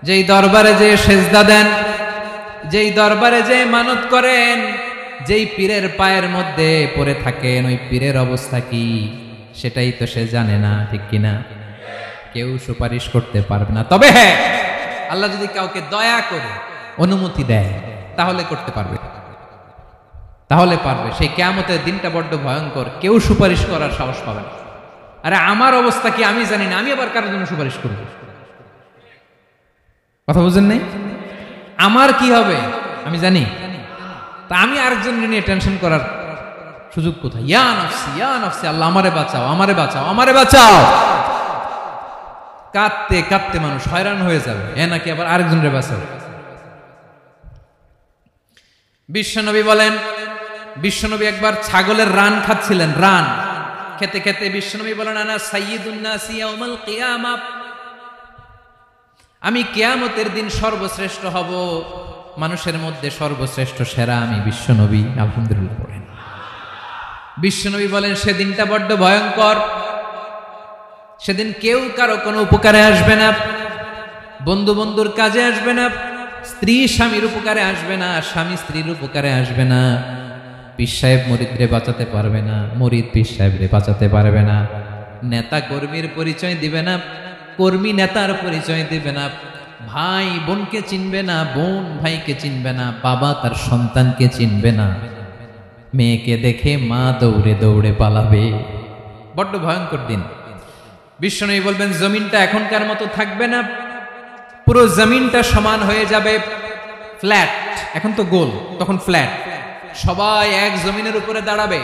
যেই দরবারে যে সেজদা দেন, যেই দরবারে যে মানত করেন, যেই পীরের পায়ের মধ্যে পড়ে থাকেন, ওই পীরের অবস্থা কি সেটাই তো সে জানে না, ঠিক কিনা? কেউ সুপারিশ করতে পারবে না। তবে হ্যাঁ, আল্লাহ যদি কাউকে দয়া করে অনুমতি দেয় তাহলে করতে পারবে, তাহলে পারবে। সেই কিয়ামতের দিনটা বড্ড ভয়ঙ্কর, কেউ সুপারিশ করার সাহস পাবে না। আরে আমার অবস্থা কি আমি জানি না, আমি আবার কারোর জন্য সুপারিশ করব? কথা বুঝেন নাই? আমার কি হবে আমি জানি, তা আমি আরেকজনকে নিয়ে টেনশন করার সুযোগ কোথায়? ইয়া নাফসি ইয়া নাফসি, আল্লাহ আমারে বাঁচাও, আমারে বাঁচাও, আমারে বাঁচাও। কাঁদতে কাঁদতে মানুষ হয়রান হয়ে যাবে, এ নাকি আবার আরেকজনের বাঁচাও। বিশ্বনবী বলেন, বিশ্বনবী একবার ছাগলের রান খাচ্ছিলেন, রান খেতে খেতে বিশ্বনবী বলেন, আনা সাইয়্যিদুন নাসি ইয়াউমাল কিয়ামা, আমি কিয়ামতের দিন সর্বশ্রেষ্ঠ হব, মানুষের মধ্যে সর্বশ্রেষ্ঠ সেরা আমি বিশ্বনবী। আলহামদুলিল্লাহ পড়েন। বিশ্বনবী বলেন, সেদিনটা বড্ড ভয়ঙ্কর, সেদিন কেউ কারো কোনো উপকারে আসবে না, বন্ধু বন্ধুর কাজে আসবে না, স্ত্রী স্বামীর উপকারে আসবে না, স্বামী স্ত্রীর উপকারে আসবে না, পীর সাহেব মুরিদরে বাঁচাতে পারবে না, মুরিদ পীর সাহেবরে বাঁচাতে পারবে না, নেতা কর্মীর পরিচয় দিবে না, কর্মী নেতার পরিচয় দিবে না, ভাই বোনকে চিনবে না, বোন ভাইকে চিনবে না, বাবা তার সন্তানকে চিনবে না, মেয়েকে দেখে মা দৌড়ে দৌড়ে পালাবে। বড্ড ভয়ঙ্কর দিন। বিশ্বনবী বলবেন, জমিনটা এখনকার মতো থাকবে না, পুরো জমিনটা সমান হয়ে যাবে, ফ্ল্যাট। এখন তো গোল, তখন ফ্ল্যাট। সবাই এক জমিনের উপরে দাঁড়াবে,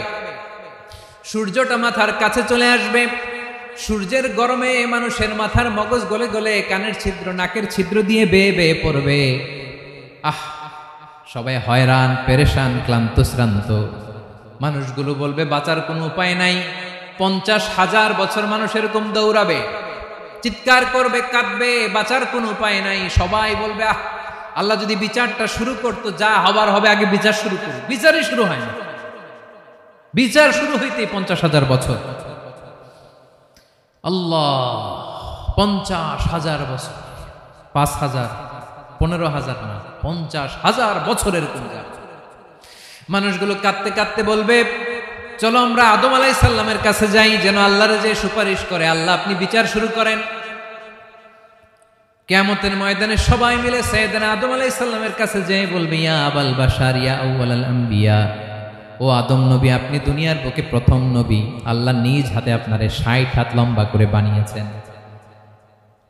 সূর্যটা মাথার কাছে চলে আসবে, সূর্যের গরমে মানুষের মাথার মগজ গলে গলে কানের ছিদ্র নাকের ছিদ্র দিয়ে বেয়ে বেয়ে পড়বে। আহ, সবাই হয়রান, পেরেশান, ক্লান্ত শ্রান্ত। মানুষগুলো বলবে বাঁচার কোনো উপায় নাই। 50,000 বছর মানুষ এরকম দৌড়াবে, চিৎকার করবে, কাঁদবে, বাঁচার কোনো উপায় নাই। সবাই বলবে, আহ, আল্লাহ যদি বিচারটা শুরু করতো, যা হবার হবে, আগে বিচার শুরু করুন। বিচারই শুরু হয় না, বিচার শুরু হইতে 50,000 বছর। আল্লাহ, 50,000 বছর, 5,000, 15,000 না, 50,000 বছরের কোন যা। মানুষগুলো কাঁদতে কাঁদতে বলবে, চলো আমরা আদম আলাইহিস সালামের কাছে যাই, যেন আল্লাহর যে সুপারিশ করে, আল্লাহ আপনি বিচার শুরু করেন। কিয়ামতের ময়দানে সবাই মিলে সাইয়েদনা আদম আলাইহিস সালামের কাছে যেয়ে বলবে, ইয়া আবাল বাশার ইয়া আউয়ালাল আম্বিয়া, ও আদম নবী, আপনি দুনিয়ার বুকে প্রথম নবী, আল্লাহ নিজ হাতে আপনারে 60 হাত লম্বা করে বানিয়েছেন,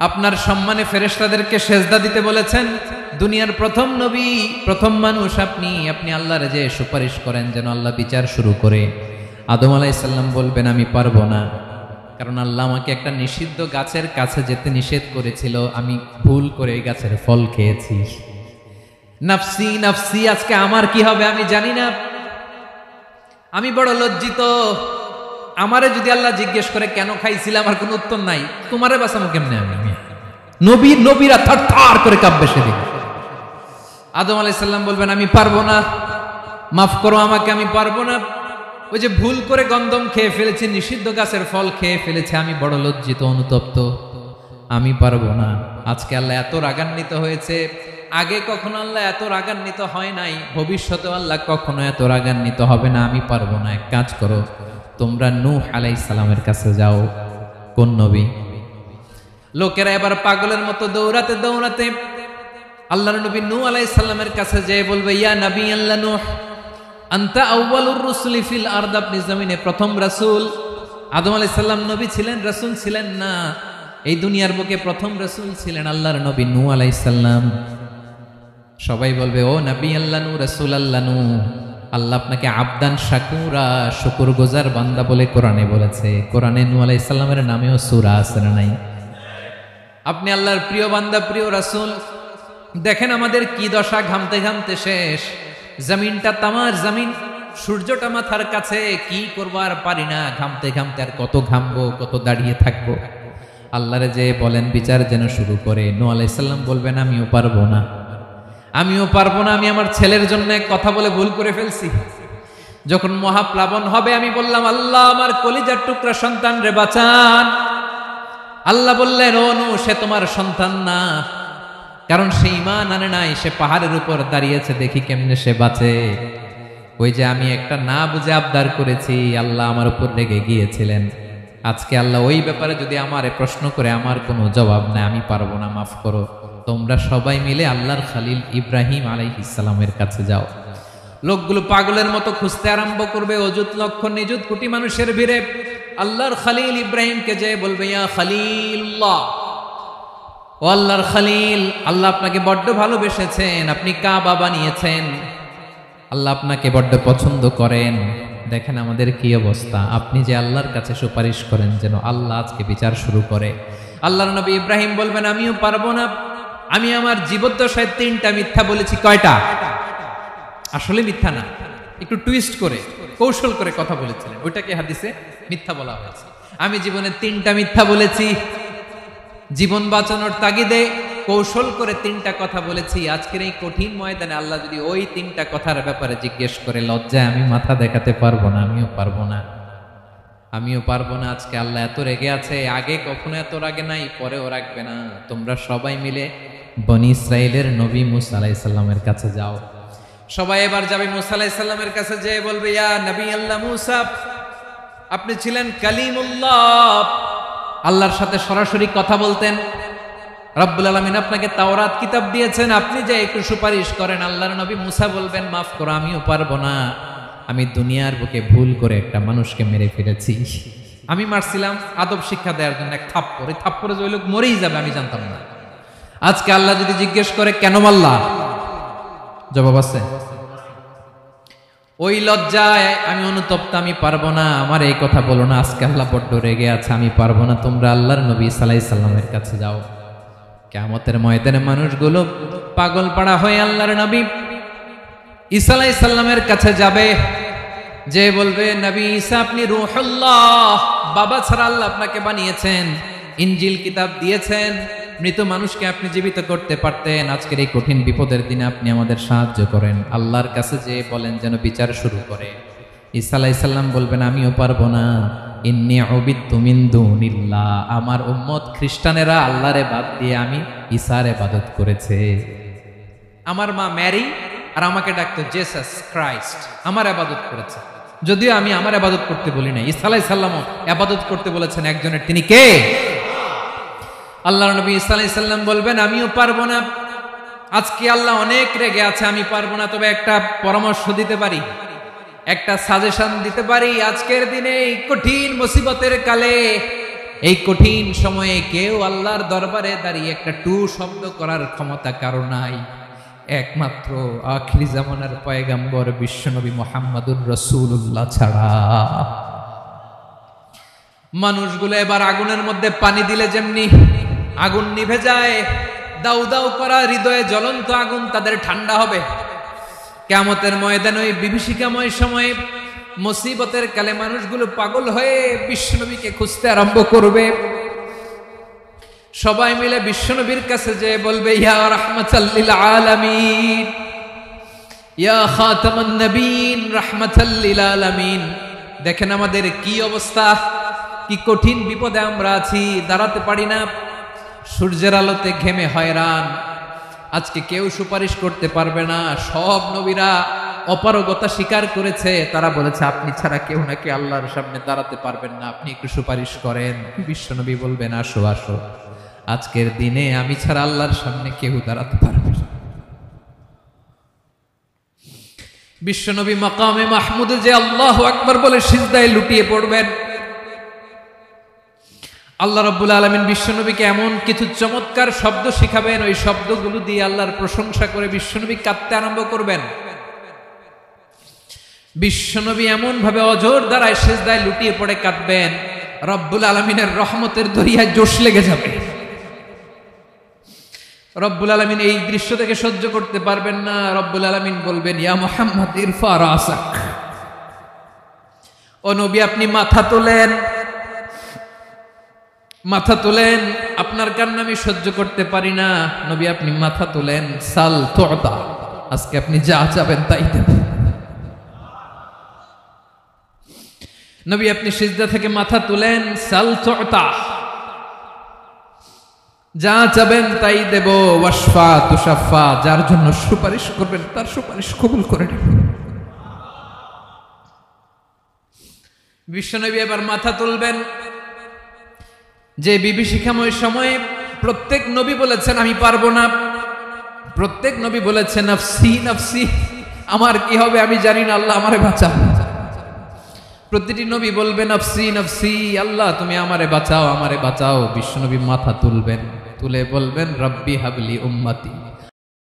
আপনার সম্মানে ফেরেশতাদেরকে সেজদা দিতে বলেছেন, দুনিয়ার প্রথম নবী, প্রথম মানুষ আপনি, আপনি আল্লাহর যে সুপারিশ করেন যেন আল্লাহ বিচার শুরু করে। আদম আলাইহিস সালাম বলবেন, আমি পারবো না, কারণ আল্লাহ আমাকে একটা নিষিদ্ধ গাছের কাছে যেতে নিষেধ করেছিল, আমি ভুল করে এই গাছের ফল খেয়েছি। নাফসি নাফসি, আজকে আমার কি হবে আমি জানি না, আমি বড় লজ্জিত। আমারে যদি আল্লাহ জিজ্ঞেস করে কেন খাইছিলাম, আমার কোনো উত্তর নাই, তোমারে বাঁচাবো কেমনে আমি? নবীরা থার করে কাঁপবে সেদিন। আদম আলাইহিস সালাম বলবেন, আমি পারবো না, মাফ করো আমাকে, আমি পারবো না, ওই যে ভুল করে গন্ধম খেয়ে ফেলেছি, নিষিদ্ধ গাছের ফল খেয়ে ফেলেছে, আমি বড় লজ্জিত, অনুতপ্ত, আমি পারবো না। আজকে আল্লাহ এত রাগান্বিত হয়েছে, আগে কখনো আল্লাহ এত রাগান্বিত হয় নাই, ভবিষ্যতে আল্লাহ কখনো এত রাগান্বিত হবে না, আমি পারবো না। এক কাজ করো, তোমরা নূহ আলাইহিস সালামের কাছে যাও। কোন নবী? লোকেরা এবার পাগলের মতো দৌড়াতে দৌড়াতে আল্লাহর নবী নূহ আলাইহিস সালামের কাছে যেয়ে বলবে, ইয়া নবী আল্লাহ নূহ, আনতা আউয়ালুর রুসুলি ফিল আরদ, আপনি জমিনে প্রথম রাসূল। আদম আলাইহিস সালাম নবী ছিলেন, রাসূল ছিলেন না, এই দুনিয়ার বুকে প্রথম রাসূল ছিলেন আল্লাহর নবী নূহ আলাইহিস সালাম। সবাই বলবে, ও নবী আল্লাহ নূহ, রাসূল আল্লাহ নূহ, আল্লাহ আপনাকে আবদান শাকুরা, শুকরগুজার বান্দা বলে কোরআনে বলেছে। কোরআনে নূহ আলাইহিস সালামের নামেও সূরা আছে না নাই? আপনি আল্লাহর প্রিয় বান্দা, প্রিয় রাসূল। দেখেন আমাদের কি দশা, ঘামতে ঘামতে শেষ, জমিনটা তামার জমিন সূর্যটা মাথার কাছে, কি করবো আর পারি না, ঘামতে ঘামতে আর কত ঘামবো, কত দাঁড়িয়ে থাকবো। আল্লাহরে যে বলেন বিচার যেন শুরু করে। নূহ আলাইহিস সালাম বলবেন আমিও পারবো না, আমিও পারবো না, আমি আমার ছেলের জন্য কথা বলে ভুল করে ফেলছি। যখন মহাপ্লাবন হবে আমি বললাম আল্লাহ আমার কলিজার টুকরা সন্তান রে বাঁচান। আল্লাহ বললেন ও নূহ সে তোমার সন্তান না, কারণ সে ঈমান আনে নাই, সে পাহাড়ের উপর দাঁড়িয়েছে, দেখি কেমনে সে বাঁচে। ওই যে আমি একটা না বুঝে আবদার করেছি, আল্লাহ আমার উপর রেগে গিয়েছিলেন। আজকে আল্লাহ ওই ব্যাপারে যদি আমারে প্রশ্ন করে আমার কোনো জবাব নাই, আমি পারবো না, মাফ করো। তোমরা সবাই মিলে আল্লাহর খলিল ইব্রাহিম আলাইহিস সালামের কাছে যাও। লোকগুলো পাগলের মতো খুঁজতে আরম্ভ করবে, অযুত লক্ষ নিযুত কোটি মানুষের ভিড়ে আল্লাহর খলিল ইব্রাহিমকে যে বলবে ইয়া খলিলুল্লাহ, ও আল্লাহর খলিল, আল্লাহ আপনাকে বড্ড ভালোবেসেছেন, আপনি কাবা বানিয়েছেন, আল্লাহ আপনাকে বড্ড পছন্দ করেন। দেখেন আমাদের কি অবস্থা, আপনি যে আল্লাহর কাছে সুপারিশ করেন যেন আল্লাহ আজকে বিচার শুরু করে। আল্লাহর নবী ইব্রাহিম বলবেন আমিও পারবো না, আমি আমার জীবদ্দশায় 3টা মিথ্যা বলেছি। কয়টা? আসলে মিথ্যা না, একটু টুইস্ট করে কৌশল করে কথা বলেছিলেন, ওইটাকে হাদিসে মিথ্যা বলা হয়েছে। আমি জীবনে 3টা মিথ্যা বলেছি, জীবন বাঁচানোর তাগিদে কৌশল করে 3টা কথা বলেছি। আজকের এই কঠিন ময়দানে আল্লাহ যদি ওই 3টা কথার ব্যাপারে জিজ্ঞেস করে, লজ্জায় আমি মাথা দেখাতে পারবো না, আমিও পারবো না, আমিও পারবো না। আজকে আল্লাহ এত রেগে আছে, আগে কখনো এত রাগে নাই, পরেও রাখবে না। তোমরা সবাই মিলে বনি ইসরাইলের নবী মূসা আলাইহিস সালামের কাছে যাও। সবাই এবার যাবে মূসা আলাইহিস সালামের কাছে, যেয়ে বলবে ইয়া নবী আল্লাহ মূসা, আপনি ছিলেন কালিমুল্লাহ, আল্লাহর সাথে সরাসরি কথা বলতেন, রব্বুল আলামিন আপনাকে তাওরাত কিতাব দিয়েছেন, আপনি যে একটু সুপারিশ করেন। আল্লাহর নবী মূসা বলবেন মাফ করো, আমিও পারবো না, আমি দুনিয়ার বুকে ভুল করে একটা মানুষকে মেরে ফেলেছি। আমি মারছিলাম আদব শিক্ষা দেওয়ার জন্য এক থাপ্পড়, এই থাপ্পড়ে যে ওই লোক মরেই যাবে আমি জানতাম না। আজকে আল্লাহ যদি জিজ্ঞেস করে কেন মারলা, জবাব আছে? ওই লজ্জায় আমি অনুতপ্ত, আমি পারবো না, আমার এই কথা বলো না। আজকে আল্লাহ বড্ড রেগে আছে, আমি পারবো না। তোমরা আল্লাহর নবী ঈসা আলাইহিস সালামের কাছে যাও। কিয়ামতের ময়দানে মানুষগুলো পাগল পাড়া হয়ে আল্লাহর নবী ঈসা আলাইহিস সালামের কাছে যাবে, যে বলবে নবী ঈসা আপনি রূহুল্লাহ, বাবা ছাড়া আল্লাহ আপনাকে বানিয়েছেন, ইনজিল কিতাব দিয়েছেন, মৃত মানুষকে আপনি জীবিত করতে পারতেন। আজকের এই কঠিন বিপদের দিনে আপনি আমাদের সাহায্য করেন। আল্লাহর কাছে যে বলেন যেন বিচার শুরু করে। ঈসা আলাইহিস সালাম বলবেন আমিও পারবো না, ইন্নী উবিদতু মিন দুনিল্লাহ, আমার উম্মত খ্রিস্টানেরা আল্লাহরে বাদ দিয়ে আমি ঈসার ইবাদত করেছে। আমার মা ম্যারি আর আমাকে ডাকতো জেসাস ক্রাইস্ট, আমার ইবাদত করেছে, যদিও আমি আমার ইবাদত করতে বলি না। ঈসা আলাইহিস সালামও ইবাদত করতে বলেছেন একজনের, তিনি কে? আল্লাহর নবী ঈসা আলাইহিস সালাম বলবেন আমিও পারবো না, আজকে আল্লাহ অনেক রেগে আছে, আমি পারবো না। তবে একটা পরামর্শ দিতে পারি, একটা সাজেশন দিতে পারি। আজকের দিনে এই কঠিন মুসিবতের কালে, এই কঠিন সময়ে কেউ আল্লাহর দরবারে দাঁড়িয়ে একটা টু শব্দ করার ক্ষমতা কারো নাই, একমাত্র আখিরি জামানার পয়গম্বর বিশ্বনবী মুহাম্মদুর রাসূলুল্লাহ ছাড়া। মানুষগুলো এবার আগুনের মধ্যে পানি দিলে যেমনি আগুন নিভে যায়, দাউ দাউ করা হৃদয়ে জ্বলন্ত আগুন তাদের ঠান্ডা হবে। কিয়ামতের ময়দানে ওই বিভীষিকাময় সময়ে মুসিবতের কালে মানুষগুলো পাগল হয়ে বিশ্বনবীকে খুঁজতে আরম্ভ করবে। সবাই মিলে বিশ্বনবীর কাছে যে বলবে ইয়া রাহমাতাল লিল আলামিন, ইয়া খাতামান নবীন, রাহমাতাল লিল আলামিন। দেখেন আমাদের কি অবস্থা, কি কঠিন বিপদে আমরা আছি, দাঁড়াতে পারি না, সূর্যের আলোতে ঘেমে হয়রান। আজকে কেউ সুপারিশ করতে পারবে না। সব নবীরা অপারগতা স্বীকার করেছে, তারা বলেছে আপনি ছাড়া কেউ নাকি আল্লাহর সামনে দাঁড়াতে পারবেন না, আপনি একটু সুপারিশ করেন। বিশ্বনবী বলবেন আসো আসো, আজকের দিনে আমি ছাড়া আল্লাহর সামনে কেউ দাঁড়াতে পারবে না। বিশ্বনবী মাকামে মাহমুদে যে আল্লাহু আকবার বলে সিজদায় লুটিয়ে পড়বেন। আল্লাহ রাব্বুল আলামিন বিশ্বনবীকে এমন কিছু চমৎকার শব্দ শিখাবেন, ওই শব্দগুলো দিয়ে আল্লাহর প্রশংসা করে বিশ্বনবী কাঁদতে আরম্ভ করবেন। বিশ্বনবী এমন ভাবে অজর দ্বারায় সিজদায় লুটিয়ে পড়ে কাঁদবেন, রব্বুল আলামিনের রহমতের দরিয়ায় জোশ লেগে যাবে। রব্বুল আলামিন এই দৃশ্য থেকে সহ্য করতে পারবেন না। রব্বুল আলামিন বলবেন ইয়া মুহাম্মদ ইরফা রাসাক, ও নবী আপনি মাথা তোলেন, মাথা তোলেন, আপনার কান্না আমি সহ্য করতে পারি না। নবী আপনি মাথা তোলেন, সাল তুতা, আজকে আপনি যা চাবেন তাই দেবেন। নবী আপনি সিজদা থেকে মাথা তুলেন, সাল তুতা, যা চাবেন তাই দেব। ওয়াশফা তুশাফা, যার জন্য সুপারিশ করবেন তার সুপারিশ কবুল করে নেব। বিশ্বনবী এবার মাথা তুলবেন। যে বিভীষিকাময় সময়ে প্রত্যেক নবী বলেছেন আমি পারবো না, প্রত্যেক নবী বলেছেন নাফসি নাফসি, আমার কি হবে আমি জানি না, আল্লাহ আমারে বাঁচাও। প্রতিটি নবী বলবেন নাফসি নাফসি, আল্লাহ তুমি আমারে বাঁচাও আমারে বাঁচাও। বিশ্বনবী মাথা তুলবেন, তুলে বলবেন রব্বি হাবলি উম্মতি,